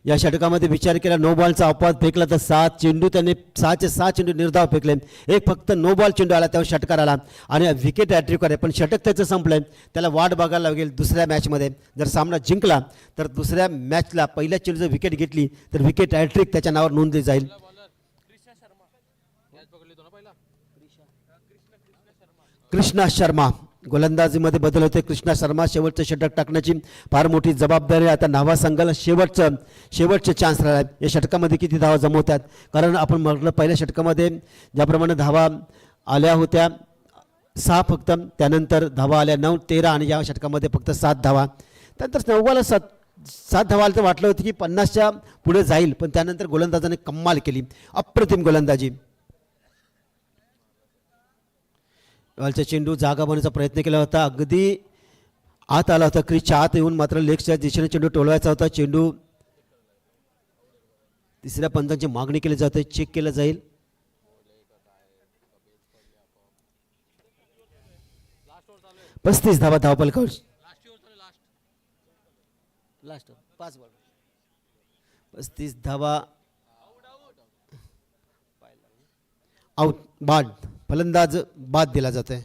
या षटकामध्ये विचार केला नो बॉलचा अपवाद फेकला तर 7 चेंडू त्यांनी 6चे 6 चेंडू निर्धाव फेकले. एक फक्त नो बॉल चेंडू आला तेव्हा षटकार आला आणि विकेट हॅट्रिक आहे. पण षटक त्याचं संपलंय. त्याला वाट बघायला लागेल दुसऱ्या मॅचमध्ये. जर सामना जिंकला तर दुसऱ्या मॅचला पहिल्या चेंडू जर विकेट घेतली तर विकेट हॅट्रिक त्याच्या नावावर नोंदली जाईल. कृष्णा शर्मा गोलंदाजीमध्ये बदल होते. कृष्णा शर्मा शेवटचं षटक टाकण्याची फार मोठी जबाबदारी आता न्हावा संघाला शेवटचे चान्स राहिला आहे. या षटकामध्ये किती धावा जमवतात कारण आपण म्हटलं पहिल्या षटकामध्ये ज्याप्रमाणे धावा आल्या होत्या 6 फक्त, त्यानंतर धावा आल्या 9, 13 आणि या षटकामध्ये फक्त 7 धावा. त्यानंतर 9वाला 7 धावा आल्या तर वाटलं होतं की 50च्या पुढे जाईल, पण त्यानंतर गोलंदाजाने कमाल केली, अप्रतिम गोलंदाजी. बॉलचा चेंडू जागा बनवण्याचा प्रयत्न केला होता, अगदी आत आला होता, क्रीजच्या आत येऊन मात्र लेगच्या दिशेने चेंडू टोलवायचा होता. चेंडू तिसऱ्या पंचांची मागणी केली जाते, चेक केलं जाईल. पस्तीस धावा धावपलकावर. लास्ट 5 बॉल 35 धावा. आउट, बाद. फलंदाज बाद दिला जातोय.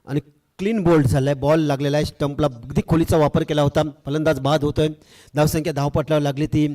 आणि क्लीन बोल्ड झालाय, बॉल लागलेला आहे स्टंपला, अगदी खोलीचा वापर केला होता. फलंदाज बाद होतोय. धावसंख्या धावपटलावर लागली ती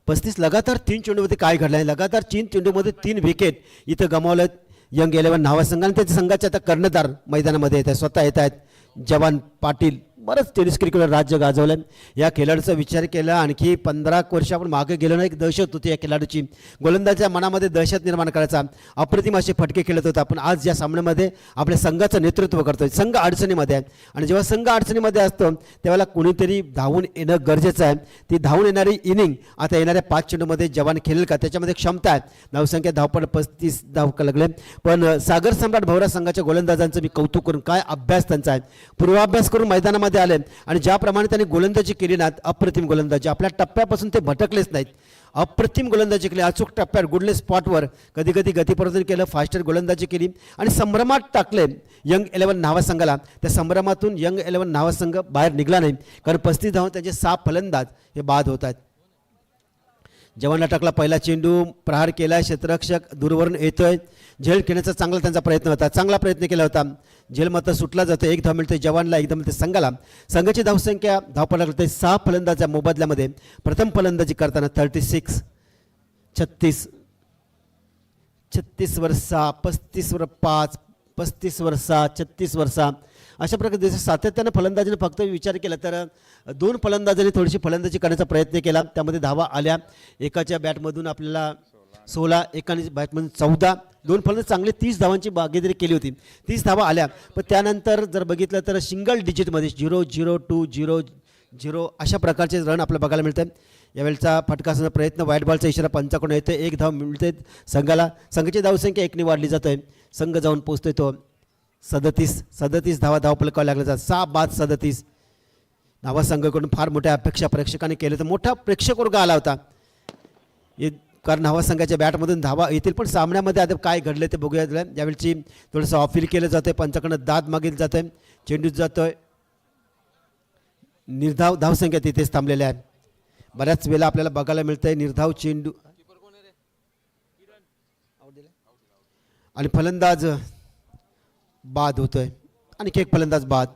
35. लगातार 3 चेंडूमध्ये काय घडलं आहे, लगातार 3 चेंडूमध्ये 3 विकेट इथं गमावलं यंग 11 न्हावा संघ. आणि त्याच्या संघाचे आता कर्णधार मैदानामध्ये येत आहेत, स्वतः येत आहेत जवान पाटील. बरंच टेनिस क्रिकेटवर राज्य गाजवलं. या खेळाडूचा विचार केला आणखी 15 वर्ष आपण मागे गेलो ना, एक दहशत होती या खेळाडूची, गोलंदाजाच्या मनामध्ये दहशत निर्माण करायचा, अप्रतिम असे फटके खेळत होता. पण आज या सामन्यामध्ये आपल्या संघाचं नेतृत्व करतोय. संघ अडचणीमध्ये आहे आणि जेव्हा संघ अडचणीमध्ये असतो तेव्हा कुणीतरी धावून येणं गरजेचं आहे. ती धावून येणारी इनिंग आता येणाऱ्या 5 चेंडूमध्ये जवान खेळेल का, त्याच्यामध्ये क्षमता आहे. धावसंख्या धावपट 35 धाव लागले. पण सागर सम्राट भवरा संघाच्या गोलंदाजांचं मी कौतुक करून, काय अभ्यास त्यांचा आहे, पूर्वाभ्यास करून मैदानामध्ये आले आणि ज्याप्रमाणे त्यांनी गोलंदाजी केली ना, अप्रतिम गोलंदाजी. आपल्या टप्प्यापासून ते भटकलेच नाहीत, अप्रतिम गोलंदाजी केली. अचूक टप्प्यात गुडले स्पॉटवर कधी कधी गतीप्रदर्शन केलं, फास्टर गोलंदाजी केली आणि संभ्रमात टाकले यंग 11 न्हावा संघाला. त्या संभ्रमातून यंग 11 न्हावा संघ बाहेर निघला नाही, कारण 35 धावून त्यांचे 6 फलंदाज हे बाद होत आहेत. जवानला टाकला पहिला चेंडू, प्रहार केला, क्षेत्ररक्षक दूरवरून येतोय. झेल खेळण्याचा चांगला त्यांचा प्रयत्न होता, चांगला प्रयत्न केला होता. झेल मात्र सुटला जातो. 1 धाव मिळते जवानला, 1 धाव मिळते संघाला. संघाची धावसंख्या धावपटाला 6 फलंदाजा मोबदल्यामध्ये. प्रथम फलंदाजी करताना 36, 36, 36 वर 6, 35 वर 5, 35 वर 6, 36 वर 6, अशा प्रकारे सातत्यानं फलंदाजीने फक्त विचार केला तर 2 फलंदाजांनी थोडीशी फलंदाजी करण्याचा प्रयत्न केला, त्यामध्ये धावा आल्या. एकाच्या बॅटमधून आपल्याला 16, एकाने बॅटमधून 14, 2 फलंदाज चांगले 30 धावांची बागेदरी केली होती, 30 धावा आल्या. पण त्यानंतर जर बघितलं तर सिंगल डिजिटमध्ये 0, 0, 2, 0, 0 अशा प्रकारचे रन आपल्याला बघायला मिळतात. यावेळचा फटका असण्याचा प्रयत्न, व्हाईट बॉलचा इशारा पंचाकडून येतो. 1 धाव मिळते संघाला. संघाची धावसंख्या 1ने वाढली जात आहे. संघ जाऊन पोहोचतोय तो 37 धावा धावपलकावर लागला जात. 6 बाद 37. न्हावा संघाकडून फार मोठ्या अपेक्षा प्रेक्षकांनी केल्या, तर मोठा प्रेक्षक वर्ग आला होता, कारण न्हावा संघाच्या बॅटमधून धावा येतील. पण सामन्यामध्ये आता काय घडले ते बघूया. यावेळची थोडंसं ऑफिल केलं जातं, पंचाकडनं दाद मागितलं जातं, चेंडू जातोय निर्धाव. धावसंख्या तिथेच थांबलेल्या आहेत. बऱ्याच वेळेला आपल्याला बघायला मिळतंय निर्धाव चेंडू आणि फलंदाज बाद होतोय. आणखी एक फलंदाज बाद.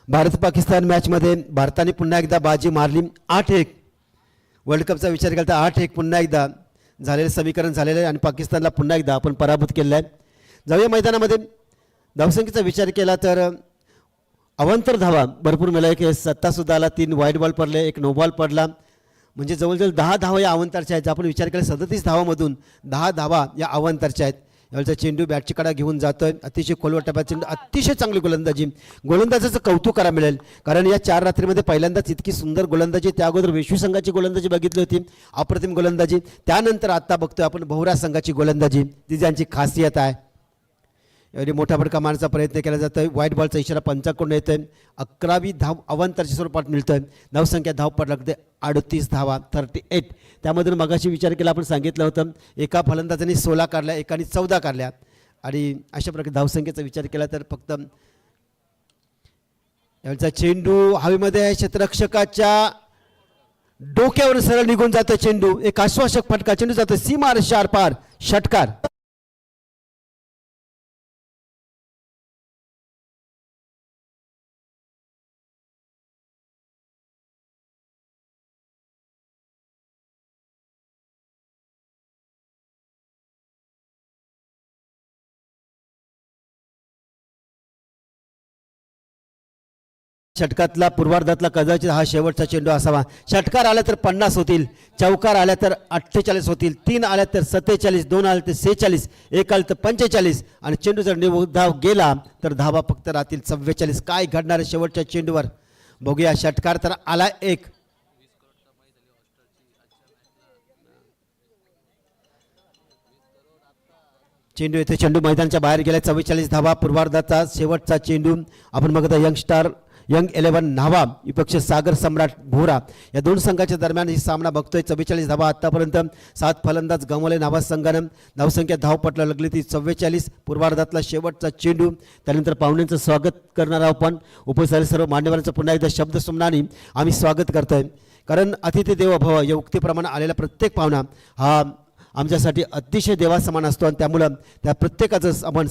भारत पाकिस्तान मॅचमध्ये भारताने पुन्हा एकदा बाजी मारली 8-1. वर्ल्ड कपचा विचार केला तर 8-1 पुन्हा एकदा झालेलं समीकरण झालेलं आहे आणि पाकिस्तानला पुन्हा एकदा आपण पराभूत केलेलं आहे. जाऊया मैदानामध्ये. धावसंख्येचा विचार केला तर अवांतर धावा भरपूर मिळाल्या. एक सत्तासुद्धा आला, 3 वाईट बॉल पडले, 1 नो बॉल पडला. म्हणजे जवळजवळ 10 धावा या अवांतरच्या आहेत. आपण विचार केला 37 धावामधून 10 धावा या अवांतरच्या आहेत. यावेळचा चेंडू बॅटची कडा घेऊन जातोय. अतिशय खोलवर टप्प्यात चेंडू, अतिशय चांगली गोलंदाजी. गोलंदाजाचं कौतुक करायला मिळेल, कारण या 4 रात्रीमध्ये पहिल्यांदाच इतकी सुंदर गोलंदाजी. त्या अगोदर वेशवी संघाची गोलंदाजी बघितली होती, अप्रतिम गोलंदाजी. त्यानंतर आत्ता बघतोय आपण भोवरा संघाची गोलंदाजी, ती ज्यांची खासियत आहे. एवढी मोठा फटका मारण्याचा प्रयत्न केला जातोय. व्हाईट बॉलचा इशारा पंचाकडून येतोय. 11वी धाव अवांतरच्या स्वरूपात मिळतोय. धावसंख्या धावपट लागते 38 धावा 38. त्यामधून मगाशी विचार केला, आपण सांगितलं होतं एका फलंदाजाने 16 काढल्या, एकाने 14 काढल्या. आणि अशा प्रकारे धावसंख्येचा विचार केला तर फक्त यावेळचा चेंडू हवेमध्ये आहे. क्षेत्ररक्षकाच्या डोक्यावर सरळ निघून जातो चेंडू. एक आश्वासक फटका, चेंडू जातो सीमार शार पार, षटकार. षटकातला पूर्वार्धातला कदाचित हा शेवटचा चेंडू असावा. षटकार आला तर 50 होतील, चौकार आल्या तर 48 होतील, 3 आल्या तर 47, 2 आल्या तर 46, 1 आलं तर 45 आणि चेंडू जर धाव गेला तर धावा फक्त राहतील 44. काय घडणार आहे शेवटच्या चेंडूवर बघूया. षटकार तर आला 1. चेंडू येथे, चेंडू मैदानाच्या बाहेर गेला. 44 धावा पूर्वार्धाचा शेवटचा चेंडू. आपण बघता यंग 11 न्हावा विपक्ष सागर सम्राट भोरा या 2 संघाच्या दरम्यान ही सामना बघतोय. 44 धावा आतापर्यंत 7 फलंदाज गमावले न्हावा संघानं. धावसंख्या धावपटला लागली ती 44. पूर्वार्धातला शेवटचा चेंडू. त्यानंतर पाहुण्यांचं स्वागत करणार आहोत. पण उपस्थित सर्व मान्यवरांचं पुन्हा एकदा शब्द सुमनाने आम्ही स्वागत करतोय, कारण अतिथी देवो भव या उक्तीप्रमाणे आलेला प्रत्येक पाहुणा हा आमच्यासाठी अतिशय देवासमान असतो आणि त्यामुळं त्या प्रत्येकाचं आपण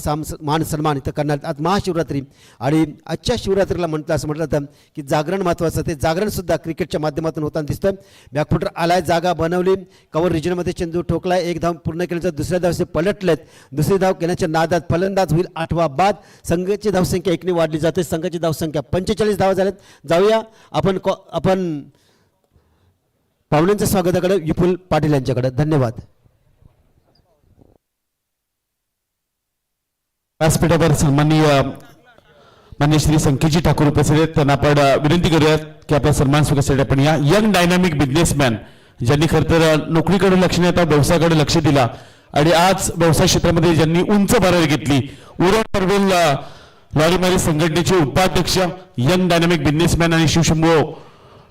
मान सन्मान इथं करणार. आज महाशिवरात्री आणि आजच्या शिवरात्रीला असं म्हटलं जातं की जागरण महत्त्वाचं. ते जागरणसुद्धा क्रिकेटच्या माध्यमातून होताना दिसतं. बॅकफुटर आलाय, जागा बनवली, कव्हर रिजनमध्ये चेंडू ठोकलाय. 1 धाव पूर्ण केल्याचं दुसऱ्या धावसे पलटलेत. दुसरी धाव घेण्याच्या नादात फलंदाज होईल 8वा बाद. संघाची धावसंख्या 1ने वाढली जाते. संघाची धावसंख्या 45 धावा झाल्यात. जाऊया आपण पाहुण्यांच्या स्वागताकडे विपुल पाटील यांच्याकडे. धन्यवाद. व्यासपीठावर सन्माननीय मान्य श्री संकेतजी ठाकूर उपस्थित आहेत. त्यांना आपण विनंती करूयात की आपला सन्मान स्वीकारण्यासाठी आपण या यंग डायनामिक बिझनेसमॅन ज्यांनी खरं तर नोकरीकडे लक्ष न देता व्यवसायाकडे लक्ष दिला आणि आज व्यवसाय क्षेत्रामध्ये ज्यांनी उंच भरारी घेतली, उरण पनवेल लॉरी मॅरेज संघटनेचे उपाध्यक्ष, यंग डायनामिक बिझनेसमॅन आणि शिवशंभो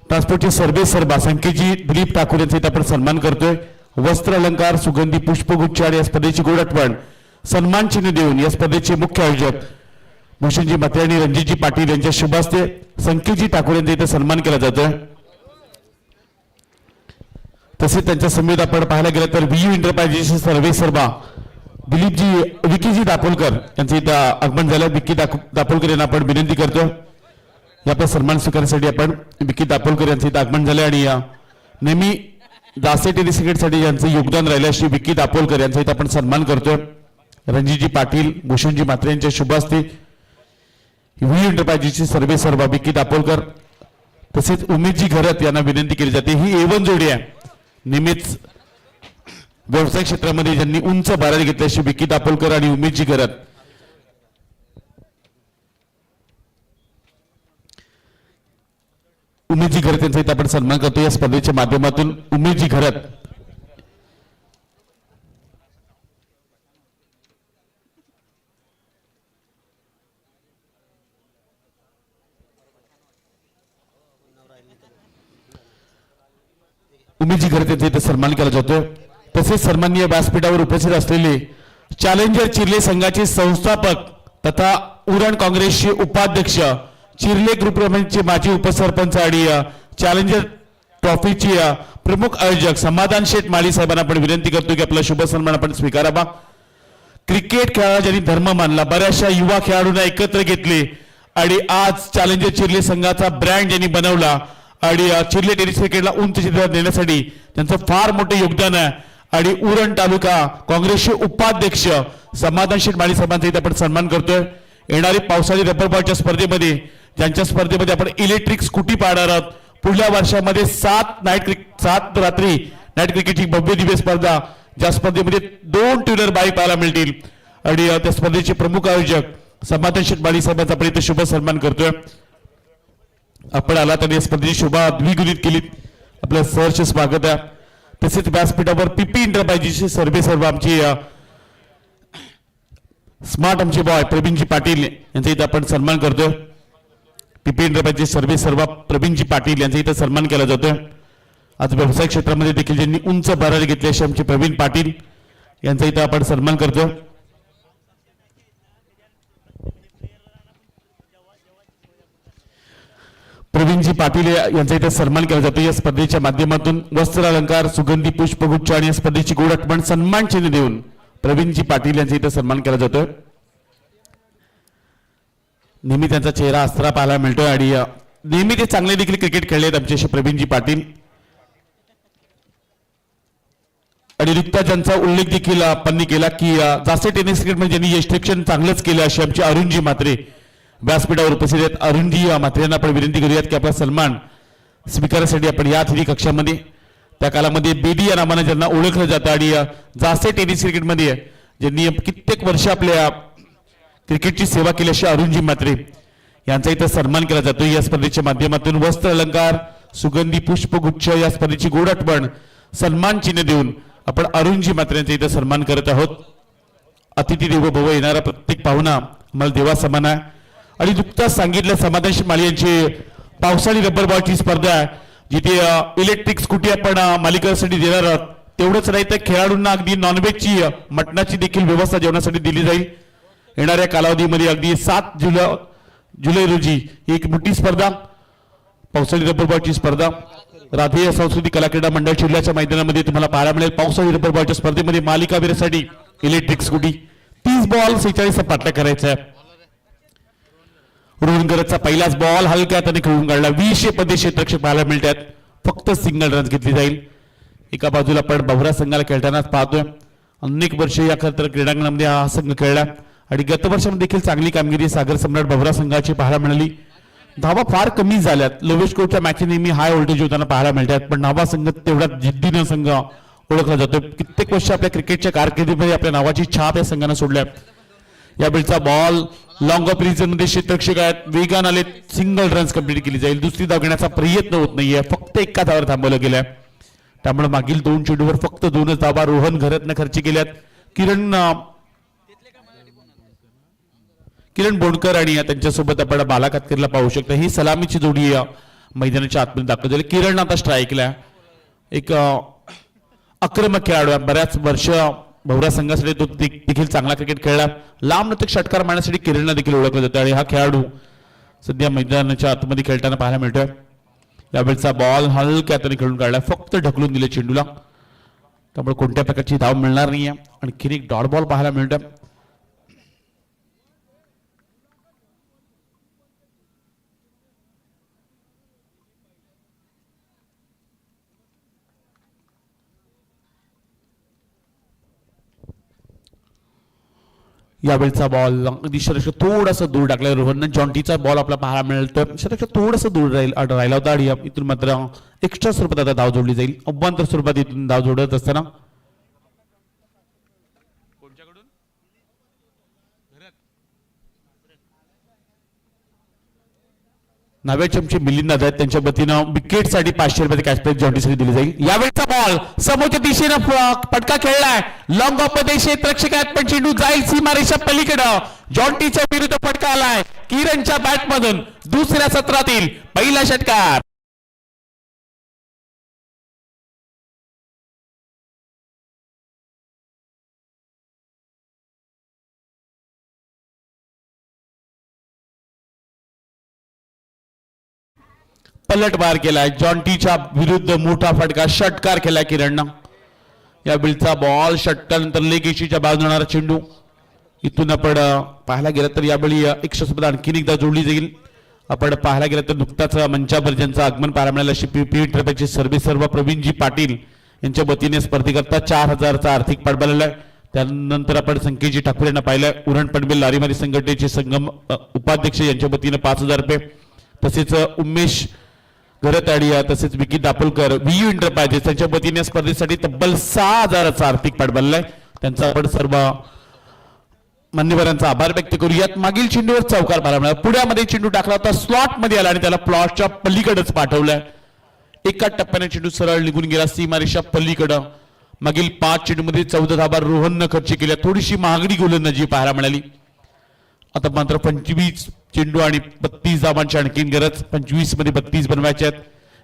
ट्रान्सपोर्टचे सर्वे सर्वा संकेतजी दिलीप ठाकूर यांचा इथं आपण सन्मान करतोय. वस्त्र अलंकार, सुगंधी पुष्पगुच्छ आणि या स्पर्धेची गोड आठवण सन्मान चिन्ह देऊन या स्पर्धेचे मुख्य आयोजक भूषणजी म्हात्रे आणि रणजितजी पाटील यांच्या शुभ हस्ते संकेतजी ठाकूर यांचा इथे सन्मान केला जातोय. तसेच त्यांच्या समेत आपण पाहायला गेलं तर व्हीयू एंटरप्राइजेसचे सर्वे सर्वा विकीजी दापोलकर यांचं इथं आगमन झालं. विकी दापोलकर यांना आपण विनंती करतोय या आपला सन्मान स्वीकारण्यासाठी. आपण विकी दापोलकर यांचं इथं आगमन झालं आणि नेहमी दासे टेलिसिकेटसाठी यांचं योगदान राहिलं श्री विकी दापोलकर यांचा इथं आपण सन्मान करतोय. रणजितजी पाटील, भूषणजी म्हात्रे यांच्या शुभ हस्ते व्ही एंटरप्राइजेसचे सर्वे सर्वा विकी दापोलकर तसेच उमेदजी घरत यांना विनंती केली जाते. ही A1 जोडी आहे. नेहमीच व्यवसाय क्षेत्रामध्ये ज्यांनी उंच भरारी घेतली अशी विकी दापोलकर आणि उमेदजी घरत. उमेदजी घरत यांचा इथं आपण सन्मान करतो या स्पर्धेच्या माध्यमातून. उमेदजी घरत उमेदजी घरत यांचा इथे सन्मान केला जातोय. तसेच सन्माननीय व्यासपीठावर उपस्थित असलेले चॅलेंजर चिर्ले संघाचे संस्थापक तथा उरण काँग्रेसचे उपाध्यक्ष, चिर्ले ग्रुप चे माजी उपसरपंच आणि चॅलेंजर ट्रॉफीचे प्रमुख आयोजक समाधान शेठ माळी साहेबांना आपण विनंती करतो की आपला शुभ सन्मान आपण स्वीकारावा. क्रिकेट खेळाला ज्यांनी धर्म मानला, बऱ्याचशा युवा खेळाडूंना एकत्र घेतले आणि आज चॅलेंजर चिर्ले संघाचा ब्रँड ज्यांनी बनवला आणि चिर्ले टेनिस क्रिकेटला उंच शिखरावर नेण्यासाठी त्यांचं फार मोठं योगदान आहे. आणि उरण तालुका काँग्रेसचे उपाध्यक्ष समाधान शेठ माळी साहेबांचा इथे आपण सन्मान करतोय. येणारी पावसाळी रबर बॉलच्या स्पर्धेमध्ये, ज्यांच्या स्पर्धेमध्ये आपण इलेक्ट्रिक स्कूटी पाहणार आहोत. पुढल्या वर्षामध्ये 7 रात्री नाईट क्रिकेटची भव्य दिव्य स्पर्धा, ज्या स्पर्धेमध्ये 2 टू-व्हीलर बाईक पाहायला मिळतील आणि त्या स्पर्धेचे प्रमुख आयोजक समाधान शेठ माळी साहेबांचा आपण इथे शुभ सन्मान करतोय. आपण आला तर या स्पर्धेची शोभा द्विगुणित केली. आपलं सहर्ष स्वागत आहे. तसेच व्यासपीठावर पीपी इंटरप्राइजेसचे सर्व आमची स्मार्ट आमचे बॉय प्रवीणजी पाटील यांचा इथं आपण सन्मान करतोय. पीपी इंटरप्राइजेस सर्व प्रवीणजी पाटील यांचा इथं सन्मान केला जातोय. आज व्यवसाय क्षेत्रामध्ये देखील ज्यांनी उंच भरारी घेतली असे आमचे प्रवीण पाटील यांचा इथं आपण सन्मान करतोय. प्रवीणजी पाटील यांचा इथे सन्मान केला जातो. या स्पर्धेच्या माध्यमातून वस्त्र अलंकार, सुगंधी पुष्पगुच्छ आणि या स्पर्धेची गोड आठवण सन्मान चिन्ह देऊन प्रवीणजी पाटील यांचा इथे सन्मान केला जातोय. नेहमी त्यांचा चेहरा अस्त्रा पाहायला मिळतोय आणि नेहमी ते चांगले देखील क्रिकेट खेळले आहेत आमच्याशी प्रवीणजी पाटील. आणि नुकताच ज्यांचा उल्लेख देखील आपण केला की जास्त टेनिस क्रिकेटमध्ये ज्यांनी यशस्वी चांगलंच केलं असे आमचे अरुणजी म्हात्रे व्यासपीठावर उपस्थित आहेत. अरुणजी म्हात्रेंना आपण विनंती करूयात की आपला सन्मान स्वीकारण्यासाठी आपण या थिरी कक्षामध्ये, त्या काळामध्ये बेदी या नावाने ज्यांना ओळखलं जातं आणि जास्त टेनिस क्रिकेटमध्ये ज्यांनी कित्येक वर्ष आपल्या क्रिकेटची सेवा केली अशी अरुणजी म्हात्रे यांचा इथं सन्मान केला जातो. या स्पर्धेच्या माध्यमातून वस्त्र अलंकार, सुगंधी पुष्पगुच्छ या स्पर्धेची गोड आठवण सन्मान चिन्ह देऊन आपण अरुणजी म्हात्रे यांचा इथं सन्मान करत आहोत. अतिथी देवो भव, येणारा प्रत्येक पाहुणा आम्हाला देवा समान आहे. आणि नुकताच सांगितलं समाधान शेठ माळी यांची पावसाळी रबर बॉलची स्पर्धा आहे, जिथे इलेक्ट्रिक स्कूटी आपण मालिकासाठी देणार आहोत. तेवढंच नाही तर खेळाडूंना अगदी नॉनव्हेजची, मटणाची देखील व्यवस्था जेवणासाठी दिली जाईल. येणाऱ्या कालावधीमध्ये अगदी 7 जुलै रोजी एक मोठी स्पर्धा, पावसाळी रबर बॉलची स्पर्धा राष्ट्रीय सांस्कृतिक कला क्रीडा मंडळ चिर्ल्याच्या मैदानामध्ये तुम्हाला पाहायला मिळेल. पावसाळी रबर बॉलच्या स्पर्धेमध्ये मालिकावीरासाठी इलेक्ट्रिक स्कूटी 30 बॉल 46 पाटल्या करायचा आहे. रोहनगरचा पहिलाच बॉल हलक्या हाताने खेळून काढला. 20 पदे क्षेत्ररक्षक पाहायला मिळतात. फक्त सिंगल रन घेतली जाईल. एका बाजूला आपण भवरा संघाला खेळतानाच पाहतोय. अनेक वर्ष या खरं क्रीडांगणामध्ये हा संघ खेळला आणि गत वर्षामध्ये देखील चांगली कामगिरी सागर सम्राट भवरा संघाची पाहायला मिळाली. धावा फार कमी झाल्यात. लोवेश कोर्टच्या मॅच नेहमी हाय व्होल्टेज होताना पाहायला मिळतात, पण नावा संघ तेवढा जिद्दीनं संघ ओळखला जातो. कित्येक वर्ष आपल्या क्रिकेटच्या कारकिर्दीमध्ये आपल्या नावाची छाप या संघानं सोडल्या. यावेळचा बॉल लॉंग ऑफ रिजन मध्ये क्षेत्ररक्षक आहेत, वेगान आले, सिंगल रन्स कंप्लीट केली जाईल. दुसरी धाव घेण्याचा प्रयत्न होत नाहीये, फक्त एका धावावर थांबवलं गेलंय. त्यामुळे मागील 2 चेंडूवर फक्त 2च धावा रोहन घरतनं खर्च केल्यात. किरण बोंडकर आणि त्यांच्यासोबत आपण बाला कातकरला पाहू शकता. ही सलामीची जोडी मैदानाच्या आतमध्ये दाखल झाली. किरण आता स्ट्राईकला, एक आक्रमक खेळाडू आहे. बऱ्याच वर्ष भवरा संघासाठी तो देखील चांगला क्रिकेट खेळला. लांब नतक षटकार मारण्यासाठी किरणला देखील ओळखलं जातं आणि हा खेळाडू सध्या मैदानाच्या आतमध्ये खेळताना पाहायला मिळतोय. यावेळचा बॉल हलक्या हाताने खेळून काढला, फक्त ढकलून दिले चेंडूला. त्यामुळे कोणत्या प्रकारची धाव मिळणार नाहीये. आणखीन एक डॉट बॉल पाहायला मिळतोय. यावेळचा बॉल अगदी क्षेत्ररक्षक थोडासा दूर टाकला. रोहन जॉन्टीचा बॉल आपला पाहायला मिळतोय. क्षेत्ररक्षक थोडासा दूर राहिला होता आणि इथून मात्र एक्स्ट्रा स्वरूपात आता धाव जोडली जाईल. अभ्यंतर स्वरूपात इथून धाव जोडत असताना नव्या चमचे मिलिंद आहेत, त्यांच्या वतीनं विकेटसाठी 500 रुपये कॅश प्राइज जॉन्टीसाठी दिली जाईल. यावेळचा बॉल समोरच्या दिशेनं फटका खेळलाय. लॉंग ऑफ मध्ये क्षेत्ररक्षक आहेत, पण चेंडू जाईल सीमारेषा पलीकडं. जॉन्टीच्या विरुद्ध फटका आलाय. किरणच्या बॅट मधून दुसऱ्या सत्रातील पहिला षटकार. पलटवार केलाय. जॉन्टीच्या विरुद्ध मोठा फटका षटकार केलाय किरणनं. या बिलचा बॉल षटकानंतर लेग एशीच्या बाजूला चेंडू इथून आपण पाहायला गेलं तर यावेळी एक शस्त्रपद आणखीन एकदा जोडली जाईल. आपण पाहायला गेलं तर नुकताच मंचावर ज्यांचं आगमन पाहायला मिळालं अशी पीपी ट्रॅफिकचे सर्व प्रवीणजी पाटील यांच्या वतीने स्पर्धेकरता 4000चा आर्थिक पाठबळ आहे. त्यानंतर आपण संकेतजी ठाकूर यांना पाहिलं. उरण पनवेल लारीमारी संघटनेचे संगम उपाध्यक्ष यांच्या वतीने 5000 रुपये. तसेच उमेश घरताडी तसेच विकी दापोलकर व्हीयू एंटरप्राइजेस यांच्या वतीने स्पर्धेसाठी तब्बल 6000चा आर्थिक पाठबळ आहे. त्यांचा आपण सर्व मान्यवरांचा आभार व्यक्त करूयात. मागील चेंडूवर चौकार पाहायला मिळाला. पुण्यामध्ये चेंडू टाकला होता, स्लॉट मध्ये आला आणि त्याला प्लॉटच्या पलीकडेच पाठवलाय. एका टप्प्याने चेंडू सरळ निघून गेला सीमारेषा पलीकडं. मागील 5 चेंडूमध्ये 14 धाबा रोहननं खर्च केल्या. थोडीशी महागडी गोलंदाजी पाहायला मिळाली. आता मात्र 25 चेंडू आणि 32 धाबांची आणखीन गरज. 25 मध्ये 32 बनवायचे आहेत.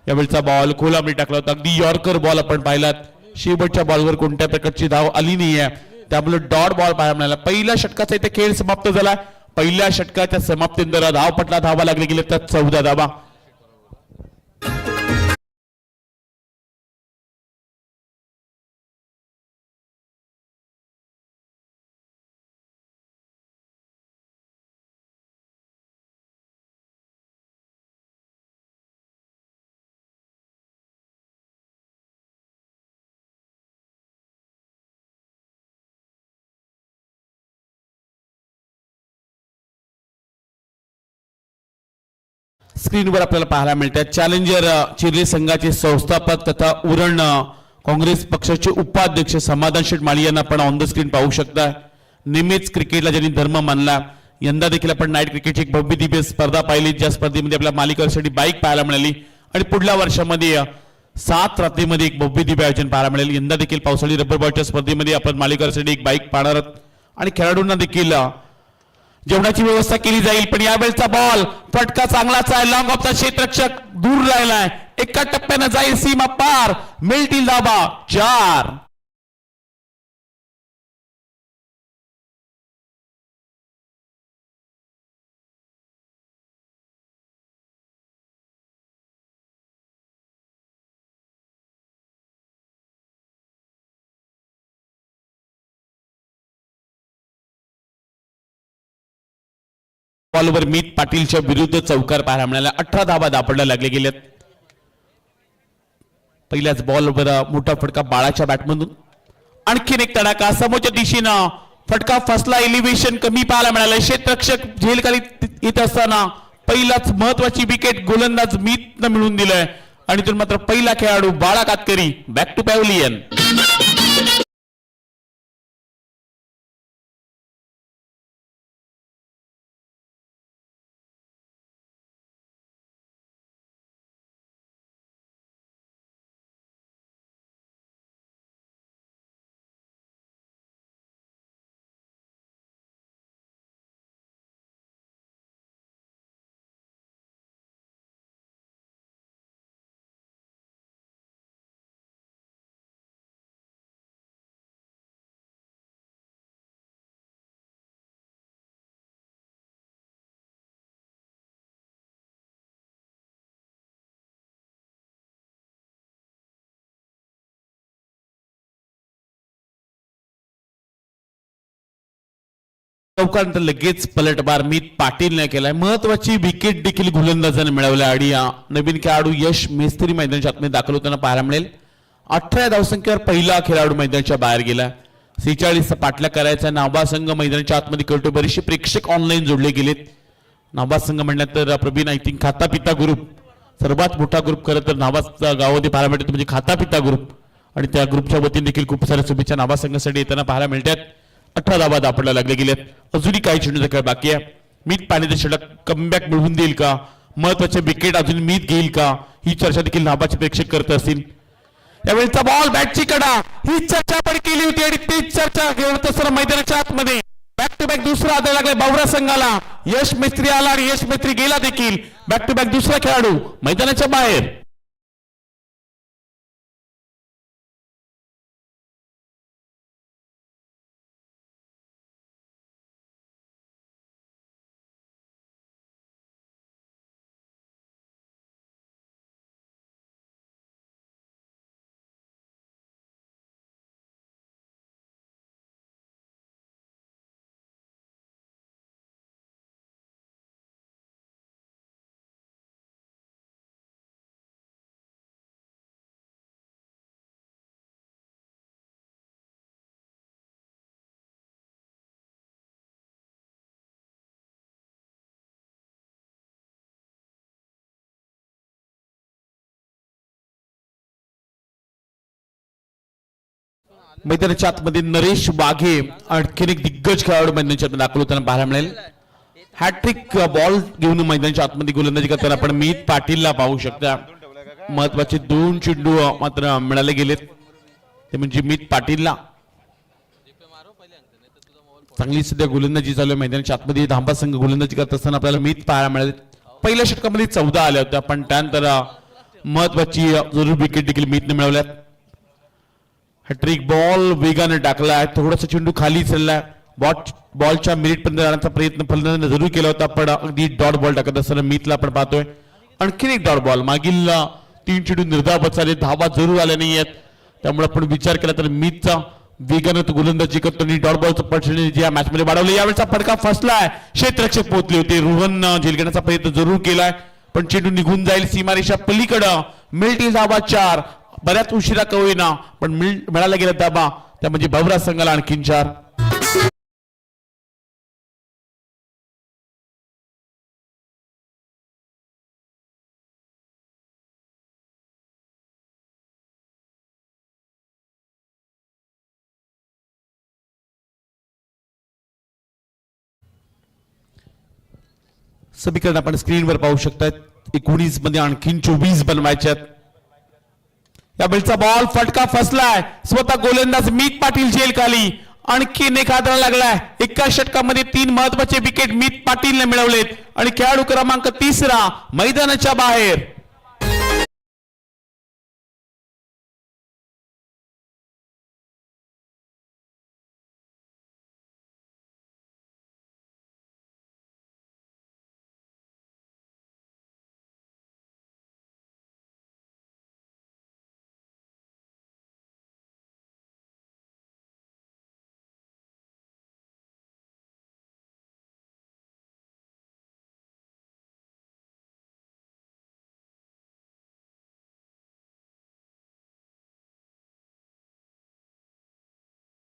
यावेळचा बॉल खोलामध्ये टाकला होता. अगदी यॉर्कर बॉल आपण पाहिलात. शेवटच्या बॉलवर कोणत्या प्रकारची धाव आली नाहीये, त्यामुळे डॉट बॉल पाहायला मिळाला. पहिल्या षटकाचा इथे खेळ समाप्त झाला. पहिल्या षटकाच्या समाप्तीनंतर धावपटला धावा लागले गेले तर 14 धावा. स्क्रीनवर आपल्याला पाहायला मिळतात चॅलेंजर चिरले संघाचे संस्थापक तथा उरण काँग्रेस पक्षाचे उपाध्यक्ष समाधान शेठ माळी यांना आपण ऑन द स्क्रीन पाहू शकता. नेहमीच क्रिकेटला ज्यांनी धर्म मानला, यंदा देखील आपण नाईट क्रिकेटची एक भव्य दिव्य स्पर्धा पाहिली, ज्या स्पर्धेमध्ये आपल्या मालिकासाठी बाईक पाहायला मिळाली आणि पुढल्या वर्षामध्ये 7 रात्रीमध्ये एक भव्य दिव्य आयोजन पाहायला मिळेल. यंदा देखील पावसाळी रबर बॉलच्या स्पर्धेमध्ये आपण मालिकासाठी एक बाईक पाहणार आहोत आणि खेळाडूंना देखील जेवणाची व्यवस्था केली जाईल. पण यावेळचा बॉल फटका चांगलाच आहे. लॉंग ऑफचा क्षेत्ररक्षक दूर राहिलाय. एका टप्प्यानं जाईल सीमा पार. मिळतील धाबा 4. बॉलवर मीत पाटीलच्या विरुद्ध चौकार पाहायला मिळाला. 18 धावा दापडला लागले गेलेत. पहिल्याच बॉलवर मोठा फटका बाळाच्या बॅटमधून. आणखीन एक तडाखा समोरच्या दिशेनं फटका फसला. एलिव्हेशन कमी पाहायला मिळालं. क्षेत्ररक्षक झेलखाली येत असताना पहिलाच महत्वाची विकेट गोलंदाज मीतनं मिळवून दिलंय आणि तो मात्र पहिला खेळाडू बाळा कातकरी बॅक टू पॅव्हलियन. चौकानंतर लगेच पलटवार मीत पाटीलने केलाय. महत्वाची विकेट देखील गोलंदाजाने मिळवल्या आणि नवीन खेळाडू यश मेस्त्री मैदानाच्या आतमध्ये दाखल होताना पाहायला मिळेल. 18 धावसंख्येवर पहिला खेळाडू मैदानाच्या बाहेर गेला. 46 पाटल्या करायचा. नाभा संघ मैदानाच्या आतमध्ये करतो. बरेचसे प्रेक्षक ऑनलाईन जोडले गेलेत. नाभा संघ म्हणण्यात तर प्रवीण आय थिंक खाता पिता ग्रुप सर्वात मोठा ग्रुप खरं तर नाभा गावामध्ये पाहायला मिळतो म्हणजे खाता पिता ग्रुप आणि त्या ग्रुपच्या वतीने देखील खूप साऱ्या शुभेच्छा नाभा संघासाठी येताना पाहायला मिळतात. 18 धावा दापडला लागले गेलेत. अजूनही काही चेंडूचा खेळ बाकी आहे. मीत पाण्याचे षटक कमबॅक मिळवून देईल का, महत्वाचे विकेट अजून मीत घेईल का, ही चर्चा देखील नाभाचे प्रेक्षक करत असतील. यावेळेचा बॉल बॅटची कडा ही चर्चा पण केली होती आणि तीच चर्चा घेऊन असताना मैदानाच्या आतमध्ये बॅक टू बॅक दुसरा आदळ लागला बावरा संघाला. यश मिस्त्री आला आणि यश मिस्त्री गेला देखील. बॅक टू बॅक दुसरा खेळाडू मैदानाच्या बाहेर. मैदानाच्या आतमध्ये नरेश वाघे आणखीन एक दिग्गज खेळाडू मैदानाच्या आतमध्ये दाखल होताना पाहायला मिळेल. हॅट्रिक बॉल घेऊन मैदानाच्या आतमध्ये गोलंदाजी करताना आपण मीत पाटीलला पाहू शकता. महत्वाचे 2 चेंडू मात्र मिळाले गेलेत, ते म्हणजे मीत पाटीलला. चांगली सध्या गोलंदाजी चालू आहे मैदानाच्या आतमध्ये. धांबा संघ गोलंदाजी करत असताना आपल्याला मीत पाहायला मिळाले. पहिल्या षटकामध्ये 14 आल्या होत्या, पण त्यानंतर महत्वाची जरूर विकेट देखील मीतने मिळवल्यात. हॅट्रिक बॉल वेगाने टाकलाय, थोडासा चेंडू खाली चाललाय. बॉलच्या मिनिट पर्यंत जाण्याचा प्रयत्न फलंदाजाने जरूर केला होता, पण अगदी डॉट बॉल टाकत असताना मीतला आपण पाहतोय. आणखीन एक डॉट बॉल. मागील 3 चेंडू निर्धाव झाले, धावा जरूर आल्या नाहीयेत, त्यामुळे आपण विचार केला तर मीतचा वेगानं तो गोलंदाजी करतो आणि डॉट बॉलचं पर्सेंटेज या मॅच मध्ये वाढवलं. यावेळेचा फटका फसलाय, क्षेत्ररक्षक पोहोचले होते. रोहन झेलगण्याचा प्रयत्न जरूर केलाय, पण चेंडू निघून जाईल सीमारेषा पलीकडं. मिळतील धावा 4, बऱ्याच उशिरा का होईना पण मिळाला गेला धाबा, त्या म्हणजे भवरा संघाला आणखीन 4. समीकरण आपण स्क्रीनवर पाहू शकता. 19 मध्ये आणखीन 24 बनवायच्यात. या बेलचा बॉल फटका फसलाय, स्वतः गोलंदाज मीत पाटील जेल खाली. आणखीन एक हादरा लागलाय. एका षटकामध्ये 3 महत्वाचे विकेट मीत पाटीलने मिळवलेत आणि खेळाडू क्रमांक 3 मैदानाच्या बाहेर.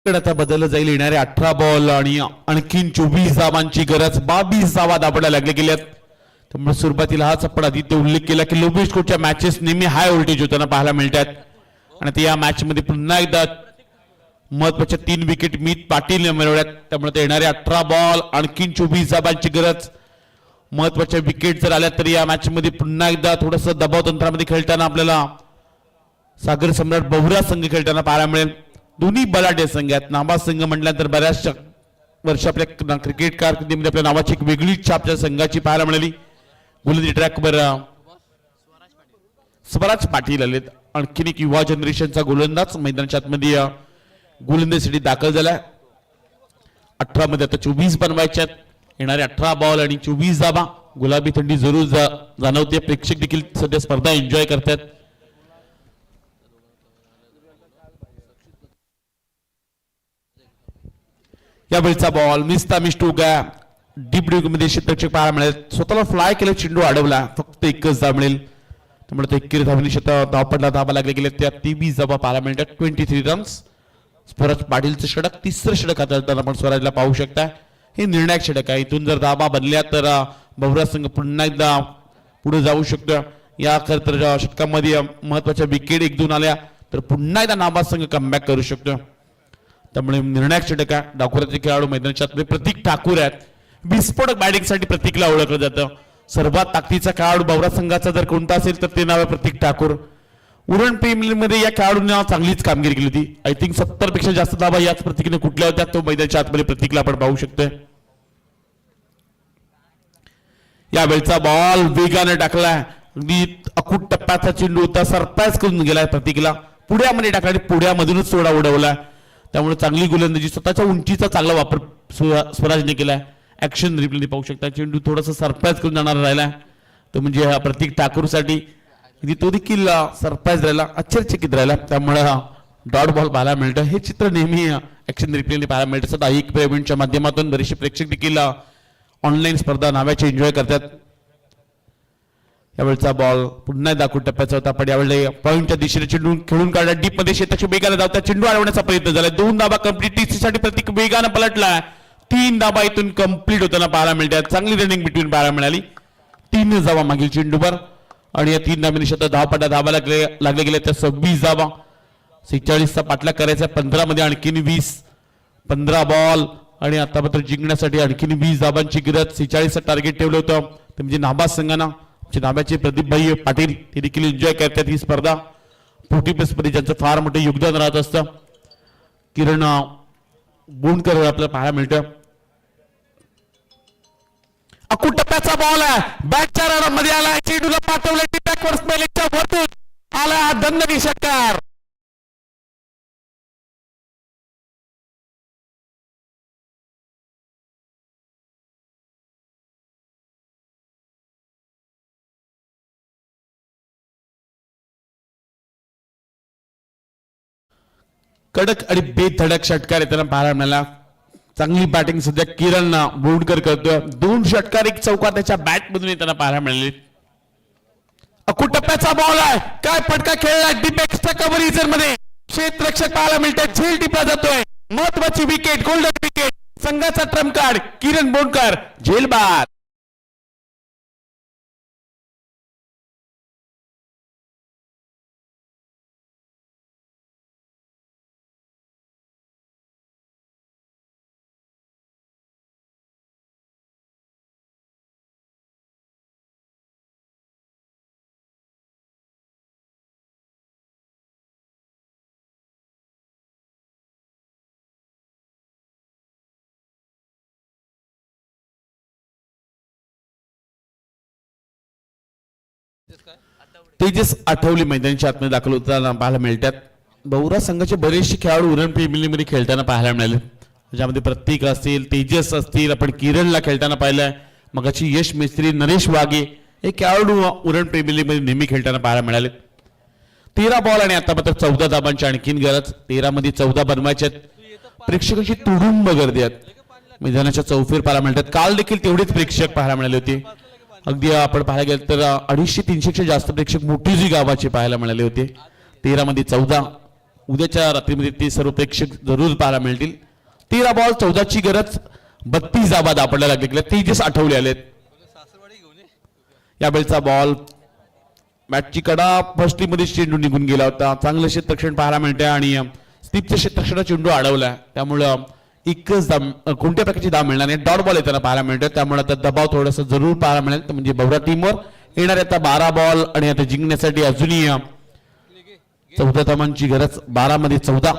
आता बदललं जाईल. येणारे 18 बॉल आणि आणखीन 24 धावांची गरज. 22 धावा दाबडल्या लागल्या गेल्यात. त्यामुळे सुरुवातीला हाच आपण आदित्य उल्लेख केला की लोबेश कोटच्या मॅचेस नेहमी हाय व्होल्टेज होताना पाहायला मिळतात आणि ते या मॅच मध्ये पुन्हा एकदा महत्वाच्या 3 विकेट मीत पाटीलने मिळवल्यात. त्यामुळे ते येणारे 18 बॉल आणखीन 24 धावांची गरज. महत्वाच्या विकेट जर आल्या तरी या मॅच मध्ये पुन्हा एकदा थोडस दबाव तंत्रामध्ये खेळताना आपल्याला सागर सम्राट बहुरा संघ खेळताना पाहायला मिळेल. दोन्ही बलाढ्य संघ आहेत. नाभा संघ म्हटल्यानंतर बऱ्याच वर्ष आपल्या क्रिकेट कारकिर्दीमध्ये आपल्या नावाची एक वेगळी छाप त्या संघाची पाहायला मिळाली. गोलंदाजी ट्रॅकवर स्वराज पाटील आलेत. आणखीन एक युवा जनरेशनचा गोलंदाज मैदानाच्या आतमध्ये गोलंदाजीसाठी दाखल झालाय. 18 मध्ये आता 24 बनवायच्यात. येणारे 18 बॉल आणि 24 धावा. गुलाबी थंडी जरूर जाणवते. प्रेक्षक देखील सध्या स्पर्धा एन्जॉय करतात. यावेळचा बॉल मिस्ता मिस्टूगा डीप ड्यूक मध्ये क्षेत्ररक्षक पाहायला मिळेल. स्वतःला फ्लाय केलं, चेंडू अडवला, फक्त 1च धाव मिळेल. त्यामुळे 21 धावनी धावपडला धावा लागले गेले. त्या 23 धावा पाहायला मिळतात. 23 रन्स. स्वराज पाटीलचं षटक, 3रं षटक हाताळताना आपण स्वराजला पाहू शकता. हे निर्णायक षटक आहे. इथून जर धावा बनल्या तर बहुरा संघ पुन्हा एकदा पुढे जाऊ शकतो. या खरं षटकामध्ये महत्वाच्या विकेट 1-2 आल्या तर पुन्हा एकदा नाभा संघ कमबॅक करू शकतो. त्यामुळे निर्णायक षटक आहे. डाकुराचे खेळाडू मैदानाच्या प्रतीक ठाकूर आहेत. विस्फोटक बॅटिंगसाठी प्रतीकला ओळखलं जातं. सर्वात ताकदीचा खेळाडू बहुरा संघाचा जर कोणता असेल तर ते नाव आहे प्रतीक ठाकूर. उरण प्रीमियरमध्ये या खेळाडूंना चांगलीच कामगिरी केली होती. आय थिंक 70 पेक्षा जास्त धावा याच प्रतीकने कुठल्या होत्या तो मैदानाच्या आतमध्ये प्रतीकला आपण पाहू शकतोय. यावेळचा बॉल वेगाने टाकलाय. अगदी अकूट टप्प्याचा चेंडू होता, सरप्राईज करून गेलाय प्रतीकला. पुढ्यामध्ये टाकला आणि पुढ्यामधूनच सोडा उडवला. त्यामुळे चांगली गोलंदाजी, स्वतःच्या उंचीचा चांगला वापर स्वराजने केलाय. ऍक्शन रिप्ले पाहू शकता. चेंडू थोडासा सरप्राईज करून जाणार राहिला तो म्हणजे हा प्रतीक ठाकूरसाठी तो देखील सरप्राईज राहिला, आश्चर्यचकित राहिला. त्यामुळे डॉट बॉल पाहायला मिळतं. हे चित्र नेहमी ऍक्शन रिप्लेने पाहायला मिळतं. सध्या एक इव्हेंटच्या माध्यमातून बरेचसे प्रेक्षक देखील ऑनलाईन स्पर्धा नावाची एन्जॉय करतात. यावेळचा बॉल पुन्हा दाखवून टप्प्याचा होता, पण यावेळेला पॉईंटच्या दिशेने चेंडू खेळून काढला. डीप मध्ये शेताच्या वेगाने धावता चेंडू अडवण्याचा प्रयत्न झाला. 2 धाबा कंप्लीट. टीसीसाठी प्रतीक वेगाने पलटला. 3 धाबा इथून कंप्लीट होताना पाहायला मिळतात. चांगली रनिंग बिटवीन पाहायला मिळाली. 3 धावा मागील चेंडूवर आणि या 3 धावांनी धावपटा धावा लागले गेले त्या 26 धावा. 46चा पाठलाग करायचा 15 मध्ये आणखीन 20. 15 बॉल आणि आता मात्र जिंकण्यासाठी आणखीन 20 धाबांची गरज. 46चं टार्गेट ठेवलं होतं ते म्हणजे नाभा संघानं. नाभ्याचे प्रदीपभाई पाटील ते देखील एन्जॉय करतात ही स्पर्धा. 40+ मध्ये ज्यांचं फार मोठं योगदान राहत असतं. किरण बोंडकर आपल्याला पाहायला मिळतं. अकूट टप्प्याचा बॉल आहे, बॅटच्या राडामध्ये आला, चेंडूला पाठवलं बॅकवर्ड स्पेलिंगच्या वरतून आला हा दणदणी षटकार. कडक आणि बेधडक षटकार येताना पाहायला मिळाला. चांगली बॅटिंग सध्या किरण बोंडकर करतोय. 2 षटकार 1 चौकार त्याच्या बॅट मधून येताना पाहायला मिळाले. अकूट टप्प्याचा बॉल आहे, काय फटका खेळला डीप एक्स्ट्रा कव्हर मध्ये. क्षेत्ररक्षक पाहायला मिळतात, झेल टिपला जातोय. महत्वाची विकेट, गोल्डन विकेट. संघाचा ट्रम्प कार्ड किरण बोंडकर, झेल बाद. तेजस आठवले मैदानाच्या आतमध्ये दाखल होताना पाहायला मिळतात. बहुरा संघाचे बरेचसे खेळाडू उरण प्रीमियरमध्ये खेळताना पाहायला मिळाले. ज्यामध्ये प्रत्येक असतील, तेजस असतील, आपण किरणला खेळताना पाहिलंय. मगाची यश मिस्त्री, नरेश वाघे हे खेळाडू उरण प्रीमियरमध्ये नेहमी खेळताना पाहायला मिळाले. 13 बॉल आणि आता मात्र 14 धाबांची आणखीन गरज. 13 मध्ये 14 बनवायच्यात. प्रेक्षकांची तुडुंब गर्दी आहेत मैदानाच्या चौफेर पाहायला मिळतात. काल देखील तेवढेच प्रेक्षक पाहायला मिळाले होते. अगदी आपण पाहायला गेलं तर 250-300 जास्त प्रेक्षक मोठीजी गावाचे पाहायला मिळाले होते. 13 मध्ये 14. उद्याच्या रात्रीमध्ये ते सर्व प्रेक्षक जरूर पाहायला मिळतील. 13 बॉल 14 ची गरज. 32 धाबा दापडल्या लागले. तेजस आठवले आलेत. यावेळचा बॉल मॅचची कडा फर्स्ट मध्ये चेंडू निघून गेला होता. चांगलं क्षेत्ररक्षण पाहायला मिळते आणि स्लिपच्या क्षेत्ररक्षणात चेंडू अडवला. त्यामुळं एकच कोणत्या प्रकारची धाव मिळणार नाही. डॉट बॉल येताना पाहायला मिळतो. त्यामुळे आता दबाव थोडासा जरूर पाहायला मिळेल. म्हणजे बहुरा टीमवर येणार आता 12 बॉल आणि आता जिंकण्यासाठी अजूनही 14 धावांची गरज. 12 मध्ये 14.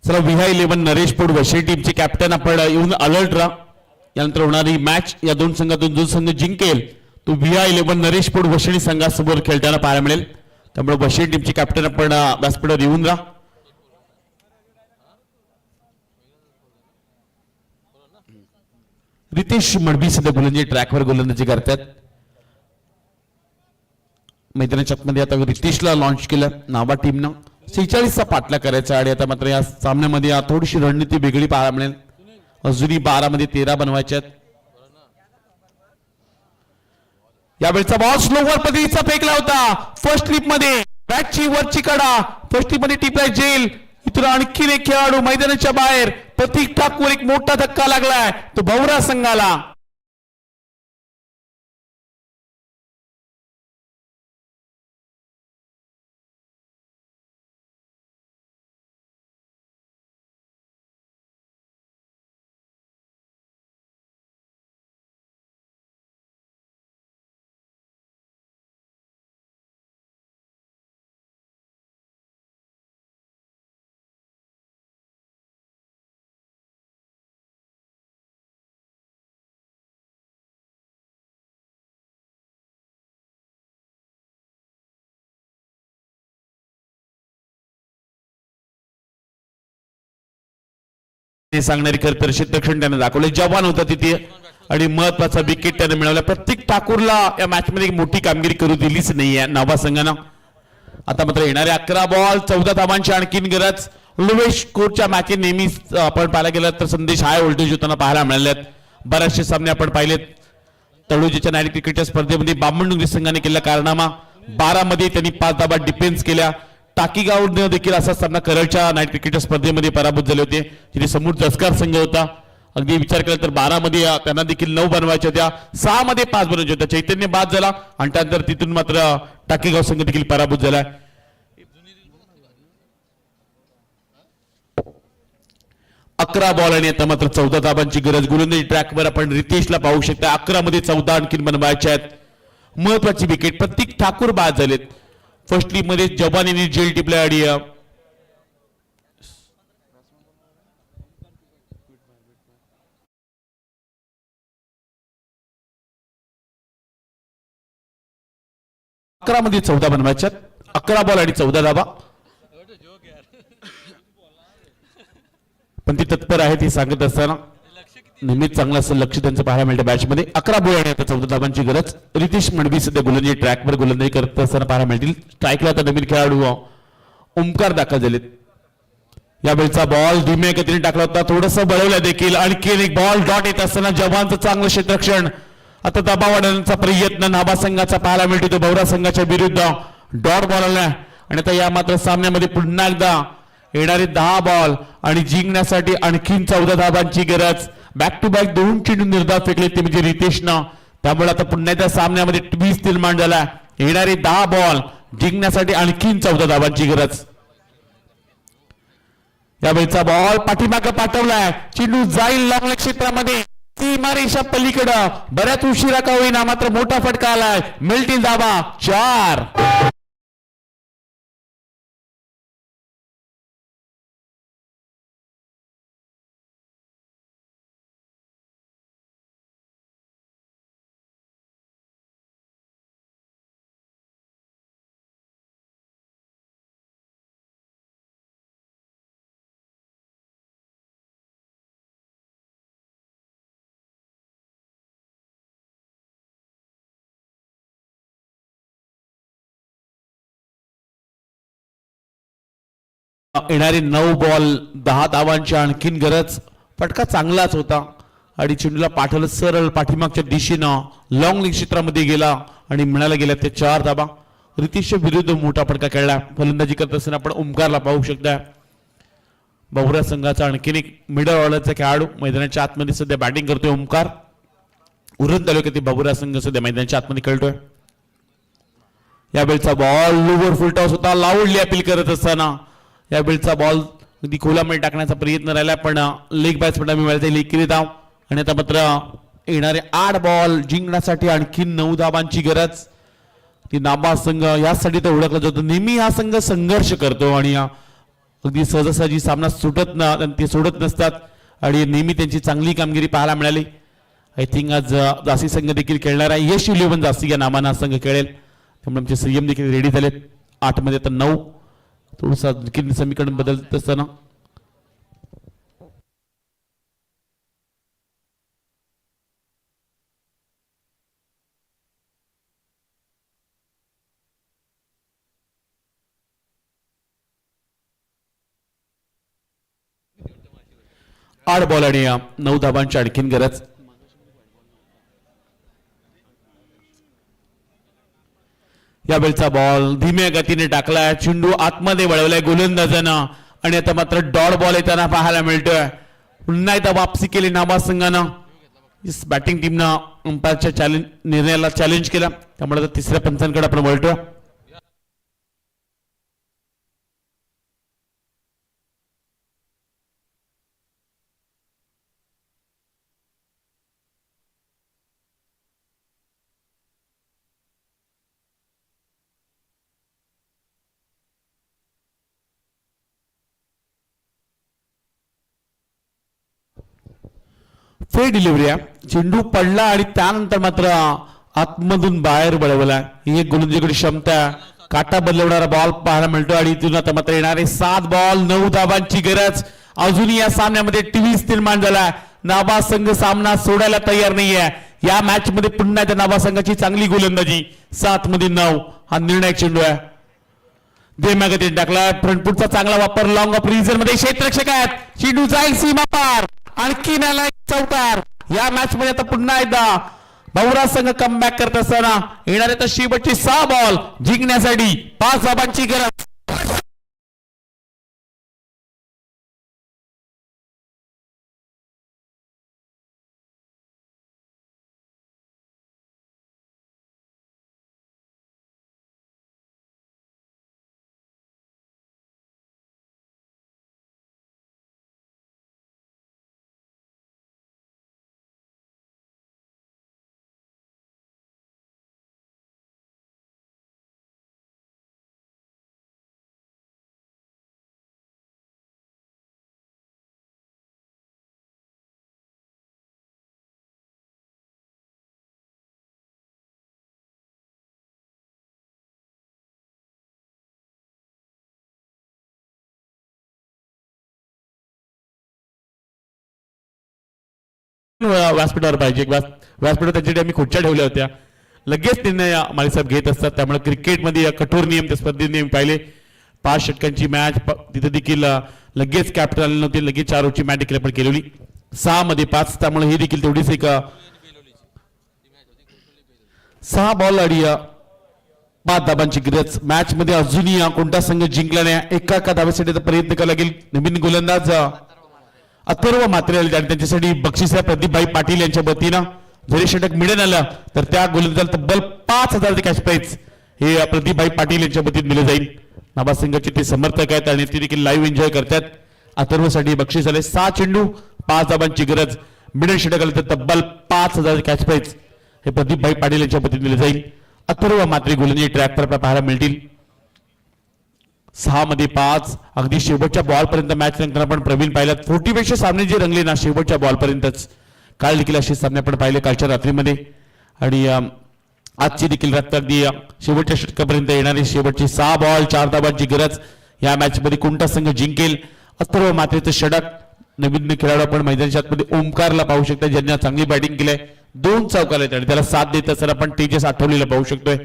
चला विहा 11 नरेश पोड वशे टीमचे कॅप्टन आपण येऊन अलर्ट राहा. यानंतर होणारी मॅच या दोन संघातून जो संघ जिंकेल तो विहा 11 नरेश पोड वशिणी संघासमोर खेळताना पाहायला मिळेल. त्यामुळे वशिणी टीमचे कॅप्टन आपण व्यासपीठावर येऊन राहा. रितेश मडबी सध्या गोलंदाजी ट्रॅकवर गोलंदाजी करतात. मैदानाच्या आतमध्ये आता रितेशला लॉन्च केलं नावा टीमनं. 46चा पाठला करायचा आणि आता मात्र या सामन्यामध्ये थोडीशी रणनीती वेगळी पाहायला मिळेल. अजूनही 12 मध्ये 13 बनवायच्यात. यावेळचा बॉल स्लोवर पद्धतीचा फेकला होता. फर्स्ट स्लिप मध्ये बॅटची वरची कडा फर्स्ट स्लिप मध्ये टिपलाय जेल. इथून आणखीन एक खेळाडू मैदानाच्या बाहेर. प्रतीक ठाकूर एक मोठा धक्का लागलाय तो बहुरा संघाला. हे सांगणारी खरं तर क्षेत्ररक्षण त्याने दाखवले. जवान होता तिथे आणि महत्वाचा विकेट त्याने मिळवला. प्रत्येक ठाकूरला या मॅच मध्ये एक मोठी कामगिरी करू दिलीच नाहीये नाभा संघानं. आता मात्र येणारे 11 बॉल 14 धावांची आणखीन गरज. लोवेश स्कोरच्या मॅचेस नेहमीच आपण पाहायला गेलं तर संदेश हाय व्होल्टेज होताना पाहायला मिळालेत. बरेचसे सामने आपण पाहिलेत. तळोजीच्या नाईट क्रिकेटच्या स्पर्धेमध्ये बामणडुंगरी संघाने केला कारनामा. 12 मध्ये त्यांनी 5 धावा डिफेन्स केल्या. टाकीगावने देखील असा सामना करळच्या नाईट क्रिकेटच्या स्पर्धेमध्ये पराभूत झाले होते. तिथे समोर जसकार संघ होता. अगदी विचार केला तर 12 मध्ये त्यांना देखील 9 बनवायच्या होत्या. 6 मध्ये 5 बनवायच्या होत्या. चैतन्य बाद झाला आणि त्यानंतर तिथून मात्र टाकीगाव संघ देखील पराभूत झाला. 11 बॉल आणि आता मात्र 14 धाबांची गरज. गोलंदाजी ट्रॅकवर आपण रितेशला पाहू शकता. 11 मध्ये 14 आणखीन बनवायच्या आहेत. महत्वाची विकेट. प्रत्येक ठाकूर बाद झालेत. फर्स्ट लीग मध्ये जवान यांनी जेल टिपल्या आणि 11 मध्ये 14 बनवायच्यात. 11 बॉल आणि 14 धाबा. पण ती तत्पर आहे ती सांगत असताना नेहमीच चांगलं असं लक्ष त्यांचं पाहायला मिळतं बॅच मध्ये. 11 बॉल आणि आता 14 धाबांची गरज. रितेश मडवी सध्या गोलंदाजी ट्रॅकवर गोलंदाजी करत असताना पाहायला मिळतील. स्ट्राईकला आता नवीन खेळाडू ओमकार दाखल झालेत. यावेळचा बॉल धीम्या गतीने टाकला होता. थोडस बळवलं देखील. आणखी एक बॉल डॉट येत असताना जवानचं चांगलं क्षेत्ररक्षण. आता दबाव वाढवण्याचा प्रयत्न नाभा संघाचा पाहायला मिळतो. तो भवरा संघाच्या विरुद्ध डॉट बॉल आला आणि आता या मात्र सामन्यामध्ये पुन्हा एकदा येणारे 10 बॉल आणि जिंकण्यासाठी आणखीन 14 धाबांची गरज. बॅक टू बॅक 2 चेंडू निर्धाव फेकले ते म्हणजे रितेशनं. त्यामुळे आता पुन्हा एकदा सामन्यामध्ये ट्विस्ट निर्माण झाला. येणारे 10 बॉल जिंकण्यासाठी आणखीन 14 धाबांची गरज. यावेळचा बॉल पाठीमागे पाठवलाय. चेंडू जाईल लॉंग क्षेत्रामध्ये सीमारेषा पलीकडं. बऱ्याच उशिरा का होईना मात्र मोठा फटका आलाय. मिळतील धाबा 4. येणारे 9 बॉल 10 धावांची आणखीन गरज. फटका चांगलाच होता आणि चेंडूला पाठवलं सरळ पाठीमागच्या दिशेनं लॉंग लीग क्षेत्रामध्ये गेला आणि मिळायला गेल्या ते 4 धाबा. रितेशच्या विरुद्ध मोठा फटका खेळला. फलंदाजी करत असताना आपण ओमकारला पाहू शकता. बहुरा संघाचा आणखीन एक मिडल ऑर्डरचा खेळाडू मैदानाच्या आतमध्ये सध्या बॅटिंग करतोय. ओमकार उरण तालुक्यातील बहुरा संघ सध्या मैदानाच्या आतमध्ये खेळतोय. यावेळचा बॉल लोवर फुल टॉस होता. लाऊडली अपील करत असताना यावेळचा बॉल अगदी खोलामध्ये टाकण्याचा प्रयत्न राहिला पण लेग बॅट्समॅन मिळाले लेग केले धाव. आणि आता मात्र येणारे 8 बॉल जिंकण्यासाठी आणखीन 9 धाबांची गरज. ती नाभा संघ यासाठी तर ओळखला जातो. नेहमी हा संघ संघर्ष करतो आणि अगदी सहजासहजी सामना ते सोडत नसतात आणि नेहमी त्यांची चांगली कामगिरी पाहायला मिळाली. आय थिंक आज जासी संघ देखील खेळणार आहे. यश 11 जासी या नामानं हा संघ खेळेल. त्यामुळे आमचे संयम देखील रेडी झालेत. 8 मध्ये तर 9 थोडसा समीकरण बदलत असताना आठ बॉल आणि 9 धाबांची आणखीन गरज. यावेळचा बॉल धीम्या गतीने टाकलाय. चेंडू आतमध्ये वळवलाय गोलंदाजानं आणि आता मात्र डॉट बॉल येताना पाहायला मिळतोय. पुन्हा एकदा वापसी केली नाभा संघानं. बॅटिंग टीमनं अंपायरच्या निर्णयाला चॅलेंज केला. त्यामुळे आता तिसऱ्या पंचांकडे आपण वळतोय. फेर डिलिव्हरी आहे. चेंडू पडला आणि त्यानंतर मात्र आतमधून बाहेर वळवला. ही एक गोलंदाजीकडे क्षमता. काटा बदलवणारा बॉल पाहायला मिळतो आणि इथून आता मात्र येणारे 7 बॉल 9 धाबांची गरज. अजूनही या सामन्यामध्ये टीव्हीच निर्माण झाला. नाभा संघ सामना सोडायला तयार नाहीये. या मॅच मध्ये पुन्हा एकदा नाभा संघाची चांगली गोलंदाजी. 7 मध्ये 9 हा निर्णायक चेंडू आहे. देमागती टाकला. फ्रंटफुटचा चांगला वापर. लॉंग ऑफ रिजन मध्ये क्षेत्ररक्षक आहेत. चेंडू जाईल सीमा पार. आणखी नाला चौकार. या मॅच मध्ये आता पुन्हा एकदा भवरा संघ कमबॅक करत असताना येणारे तर शेवटची 6 बॉल जिंकण्यासाठी 5 धावांची गरज. व्यासपीठावर पाहिजे. व्यासपीठावर त्यांच्यासाठी आम्ही खुर्च्या ठेवल्या होत्या. लगेच निर्णय माळीसाहेब घेत असतात. त्यामुळे क्रिकेटमध्ये कठोर नियम त्या स्पर्धेने पाहिले. 5 षटकांची मॅच तिथे देखील लगेच कॅप्टन आले नव्हते. लगेच 4 ओव्हरची मॅच देखील आपण केलेली. 6 मध्ये 5. त्यामुळे हे देखील तेवढीच एक 6 बॉल आणि 5 धाबांची गरज. मॅच मध्ये अजूनही कोणता संघ जिंकला नाही. एका धाब्यासाठी प्रयत्न करावा लागेल. नवीन गोलंदाज अथर्व मात्रे आणि त्यांच्यासाठी बक्षीस आहे प्रदीपभाई पाटील यांच्या वतीनं. जरी षटक मिळून आलं तर त्या गोलंदाजाला तब्बल 5,000 कॅश प्राइज हे प्रदीपभाई पाटील यांच्या वतीने दिले जाईल. नाभा संघाचे ते समर्थक आहेत आणि ते देखील लाईव्ह एन्जॉय करतात. अथर्वसाठी बक्षीस आले. 6 चेंडू 5 धाबांची गरज. मिडल षटक आले तर तब्बल 5,000 कॅश प्राइज हे प्रदीपभाई पाटील यांच्या वतीने दिले जाईल. अथर्व मात्रे गोलंदाजी ट्रॅकवर पाहायला मिळतील. 6 मध्ये 5. अगदी शेवटच्या बॉल पर्यंत मॅच रंगताना आपण प्रवीण पाहिलं. 40 पेक्षा सामने जे रंगले ना शेवटच्या बॉल पर्यंतच. काल देखील असे सामने आपण पाहिले कालच्या रात्रीमध्ये. आणि आजची देखील रात्र अगदी शेवटच्या षटकापर्यंत येणारे शेवटची 6 बॉल 4 धाबांची गरज. या मॅच मध्ये कोणता संघ जिंकेल. अथर्व मात्रेचं षटक. नवीन खेळाडू आपण मैदानाच्या आतमध्ये ओमकारला पाहू शकता ज्यांनी चांगली बॅटिंग केली. 2 चौकार आहेत आणि त्याला साथ देत असताना आपण तेजस आठवलेला पाहू शकतोय.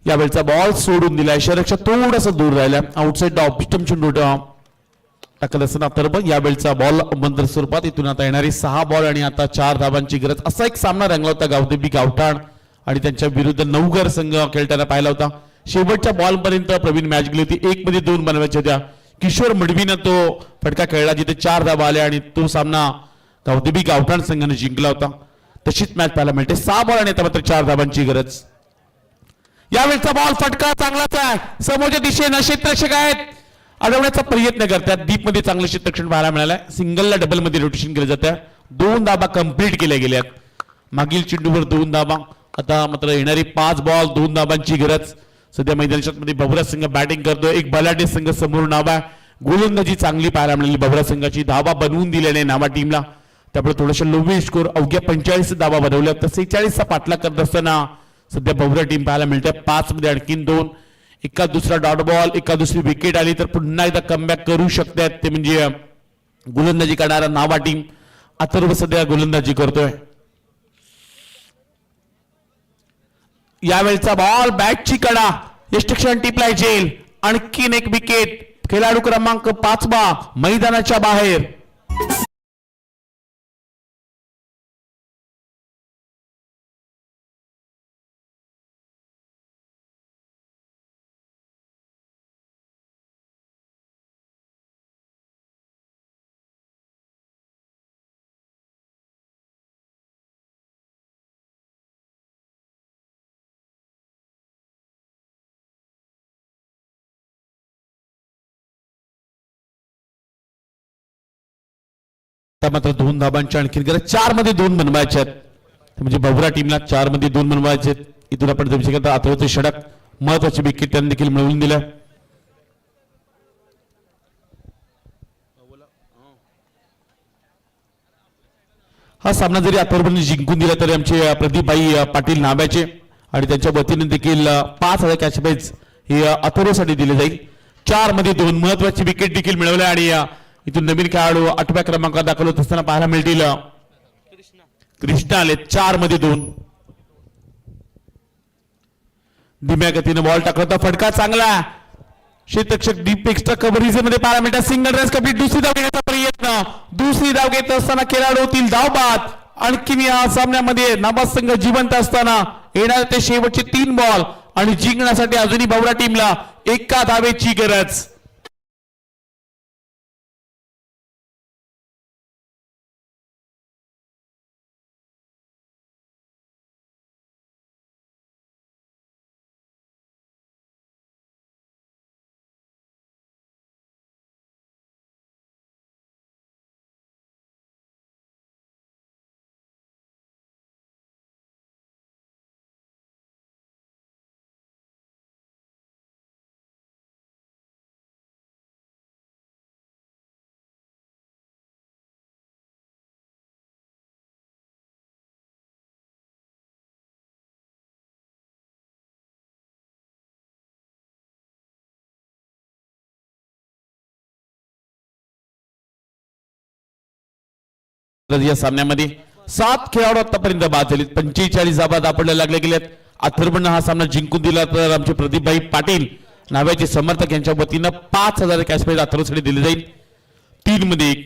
यावेळचा बॉल सोडून दिलाय. क्षेत्ररक्षक थोडासा दूर राहिला. आउटसाइड ऑफ स्टंप चेंडू टाकत असताना अथर्व. यावेळचा बॉल मंत्र स्वरूपात. इथून आता येणारी 6 बॉल आणि आता 4 धाबांची गरज. असा एक सामना रंगला होता गावदेवी गावठाण आणि त्यांच्या विरुद्ध नवघर संघ खेळताना पाहिला होता. शेवटच्या बॉल पर्यंत प्रवीण मॅच गेली होती. 1 मध्ये 2 बनवायच्या होत्या. किशोर मडवीनं तो फटका खेळला जिथे 4 धाबा आल्या आणि तो सामना गावदेवी गावठाण संघाने जिंकला होता. तशीच मॅच पाहायला मिळते. 6 बॉल आणि आता मात्र 4 धाबांची गरज. यावेळचा बॉल फटका चांगलाच आहे. समोरच्या दिशेनं क्षेत्ररक्षक आहेत. अडवण्याचा प्रयत्न करतात. डीप मध्ये चांगलं क्षेत्ररक्षण पाहायला मिळालंय. सिंगलला डबल मध्ये रोटेशन केलं जातं. 2 धाबा कंप्लीट केल्या गेल्या. मागील चेंडूवर 2 धाबा. आता मात्र येणारी 5 बॉल 2 धाबांची गरज. सध्या मैदानामध्ये भवरा संघ बॅटिंग करतोय. एक बलाढ्य संघ समोर नावा. गोलंदाजी चांगली पाहायला मिळाली भवरा संघाची. धाबा बनवून दिल्याने नावा टीमला. त्यामुळे थोडंसं लोवेस्ट स्कोर अवघ्या 45 धाबा बनवल्या. तर 46चा पाठलाग करत असताना सध्या भवरा टीम पाहायला मिळते. 5 मध्ये आणखीन 2. एका दुसरा डॉट बॉल एका दुसरी विकेट आली तर पुन्हा एकदा कमबॅक करू शकतात. ते म्हणजे गोलंदाजी करणारा नावा टीम. अथर्व सध्या गोलंदाजी करतोय. यावेळचा बॉल बॅटची कडा. यष्टक्षण टिपलाय जेल. आणखीन एक विकेट. खेळाडू क्रमांक 5 मैदानाच्या बाहेर. मात्र 2 धाबांच्या आणखी गरज. 4 मध्ये 2 बनवायचे आहेत. म्हणजे भवरा टीमला 4 मध्ये 2 बनवायचे. इथून आपण जमू शकता. अथर्वचे षटक महत्वाची विकेट त्यांनी देखील मिळवून दिल्या. हा सामना जरी अथर्वने जिंकून दिला तरी आमचे प्रदीपभाई पाटील नाव्याचे आणि त्यांच्या वतीने देखील 5,000 कॅश प्राइज ही अथर्वसाठी दिली जाईल. 4 मध्ये 2 महत्वाची विकेट देखील मिळवल्या आणि इथून नवीन खेळाडू 8व्या क्रमांकावर दाखल होत असताना पाहायला मिळतील. कृष्णा आले 4 मध्ये 2. धीम्या गतीने बॉल टाकला होता, फटका चांगला. क्षेत्ररक्षक डीप एक्स्ट्रा कव्हरेज मध्ये पाहायला मिळतात. Single run complete. दुसरी धाव घेण्याचा प्रयत्न, दुसरी धाव घेत असताना खेळाडू होतील धाव बाद. आणखीन या सामन्यामध्ये नाबाद संघ जिवंत असताना येणार ते शेवटचे 3 बॉल आणि जिंकण्यासाठी अजूनही बावरा टीमला एका धावेची गरज. या सामन्यामध्ये 7 खेळाडू आतापर्यंत बाद झालेत. 45 धावा दापडल्या लागल्या गेल्यात. अथर्वनं हा सामना जिंकून दिला तर आमचे प्रदीपभाई पाटील नावाचे समर्थक यांच्या वतीनं 5000 कॅश प्राइज अथर्वसाठी दिली जाईल. 3 मध्ये 1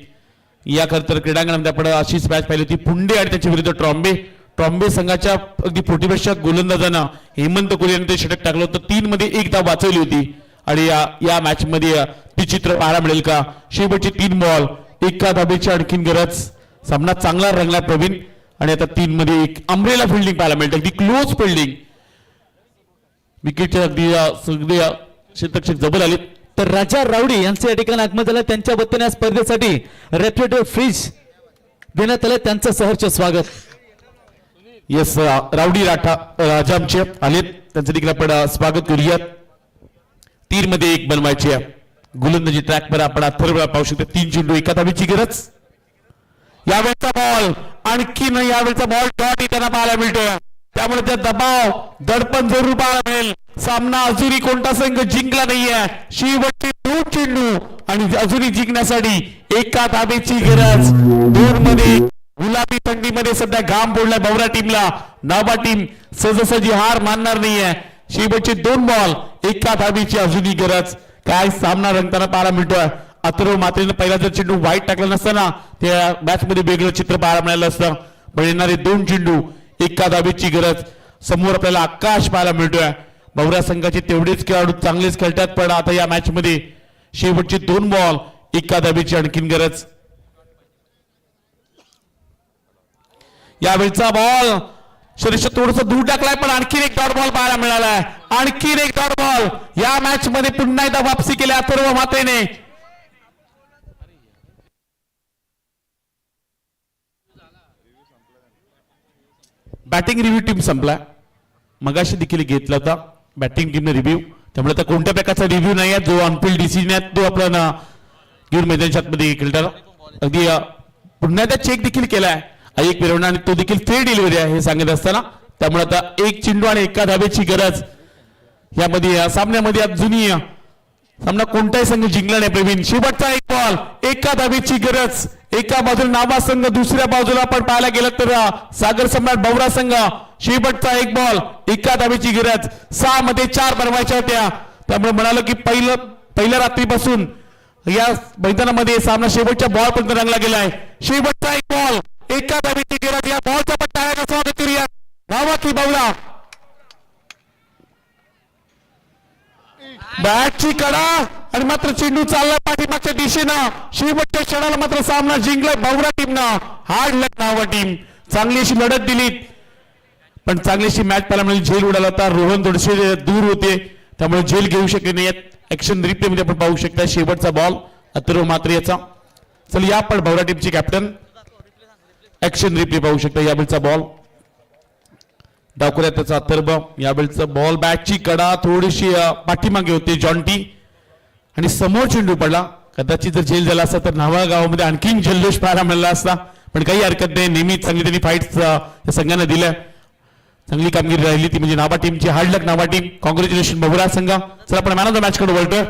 या खरतर क्रीडांगणामध्ये आपण अशीच मॅच पाहिली होती. पुंडे आणि त्याच्या विरुद्ध ट्रॉम्बे संघाच्या अगदी पोटीपेक्षा गोलंदाजांना हेमंत कोहली यांनी ते षटक टाकलं होतं. 3 मध्ये 1 धाव वाचवली होती आणि या मॅच मध्ये ती चित्र पाहायला मिळेल का? शेवटचे 3 बॉल एका धावेची आणखीन गरज. सामना चांगला रंगला प्रवीण आणि आता 3 मध्ये 1 अमरेला फिल्डिंग पाहायला मिळते. अगदी क्लोज फिल्डिंग. विकेटच्या अगदी सगळे क्षेत्ररक्षक जवळ आले. तर राजा रावडी यांचे या ठिकाणी आगमन झालं. त्यांच्या वतीने स्पर्धेसाठी रेफ्रिजरेटर फ्रीज देण्यात आलं. त्यांचं सहर्ष स्वागत. येस रावडी राजा आमचे आलेत, त्यांचं देखील आपण स्वागत करूयात. 3 मध्ये 1 बनवायची आहे. गोलंदाजी ट्रॅकवर आपण अथर्वला पाहू शकतो. 3 चेंडू एका धावेची गरज. यावेळचा बॉल आणखीन यावेळचा बॉल डॉट त्यांना पाहायला मिळतो. त्यामुळे त्या दबाव दडपण जरूर पाहायला मिळेल. सामना अजूनही कोणता संघ जिंकला नाहीये. शेवटचे 2 चेंडू आणि अजूनही जिंकण्यासाठी एका धावेची गरज. 2 मध्ये गुलाबी थंडीमध्ये सध्या घाम फोडलाय बावरा टीमला. नाबा टीम सहजासहजी हार मानणार नाहीये. शेवटचे 2 बॉल एका धावेची अजूनही गरज. काय सामना रंगताना पाहायला मिळतोय. अथर्व मात्रेनं पहिला जर चेंडू वाईट टाकला नसताना त्या मॅच मध्ये वेगळं चित्र पाहायला मिळालं असतं. पण येणारे 2 चेंडू एका धावेची गरज. समोर आपल्याला आकाश पाहायला मिळतोय. बावरा संघाचे तेवढेच खेळाडू चांगलेच खेळतात, पण आता या मॅच मध्ये शेवटचे 2 बॉल एका धावेची आणखीन गरज. यावेळचा बॉल शरीर थोडस दूर टाकलाय, पण आणखीन एक डॉट बॉल पाहायला मिळालाय. आणखीन एक डॉट बॉल या मॅच मध्ये पुन्हा एकदा वापसी केली अथर्व मात्रेने. बॅटिंग रिव्ह्यू टीम संपला. मगाशी देखील घेतला होता बॅटिंग टीमने रिव्ह्यू. त्यामुळे आता कोणत्या प्रकारचा रिव्ह्यू नाही आहे. जो अनफिल्ड डिसिजन आहे तो आपल्याला घेऊन मैदानात मध्ये खेळताना अगदी पुन्हा एकदा चेक देखील केलाय एक फिरवणं आणि तो देखील फेअर डिलिव्हरी आहे हे सांगत असताना. त्यामुळे आता 1 चेंडू आणि एका धावेची गरज. यामध्ये सामन्यामध्ये अजूनही सामना कोणताही संघ जिंकला नाही प्रवीण. शेवटचा 1 बॉल एका धावेची गरज. एका बाजूला नाबा संघ, दुसऱ्या बाजूला आपण पाहायला गेलं तर सागर सम्राट बावरा संघ. शेवटचा 1 बॉल एका धावेची गरज. 6 मध्ये 4 बनवायच्या होत्या. त्यामुळे म्हणालो की पहिल्या रात्रीपासून या मैदानामध्ये सामना शेवटच्या बॉल पर्यंत रंगला गेलाय. शेवटचा 1 बॉल एका धावेची गरज. या बॉलचा पट्टा आहे का स्वागत करूया नावा की बावला. बॅटची कडा आणि मात्र चेंडू चालला पाठीमागच्या दिशेनं. शेवटच्या क्षणाला मात्र सामना जिंकलाय बावरा टीमनं. हार्ड लक नावा टीम. चांगली अशी लढत दिली, पण चांगली अशी मॅच पाहायला मिळाली. झेल उडाला होता. रोहन थोडेसे दूर होते, त्यामुळे झेल घेऊ शकले नाहीत. ऍक्शन रिप्ले मध्ये आपण पाहू शकता शेवटचा बॉल अथर्व मात्रे याचा. चल या पण बावरा टीमचे कॅप्टन ऍक्शन रिप्ले पाहू शकता. यावेळचा बॉल डावकऱ्यात त्याचा अथर्व. यावेळचा बॉल बॅटची कडा थोडीशी पाठीमागे होते जॉन्टी आणि समोर चेंडू पडला. कदाचित जर झेल झाला असता तर नावा गावामध्ये आणखीन जल्लोष पाहायला मिळाला असता, पण काही हरकत नाही. नेहमी चांगली त्यांनी फाईट्स या संघाने दिल्या. चांगली कामगिरी राहिली ती म्हणजे नाभा टीमची. हार्ड लक नाभा टीम. कॉंग्रॅच्युलेशन बबुरा संघ. चला आपण मॅन ऑफ द मॅच कडे वळतोय.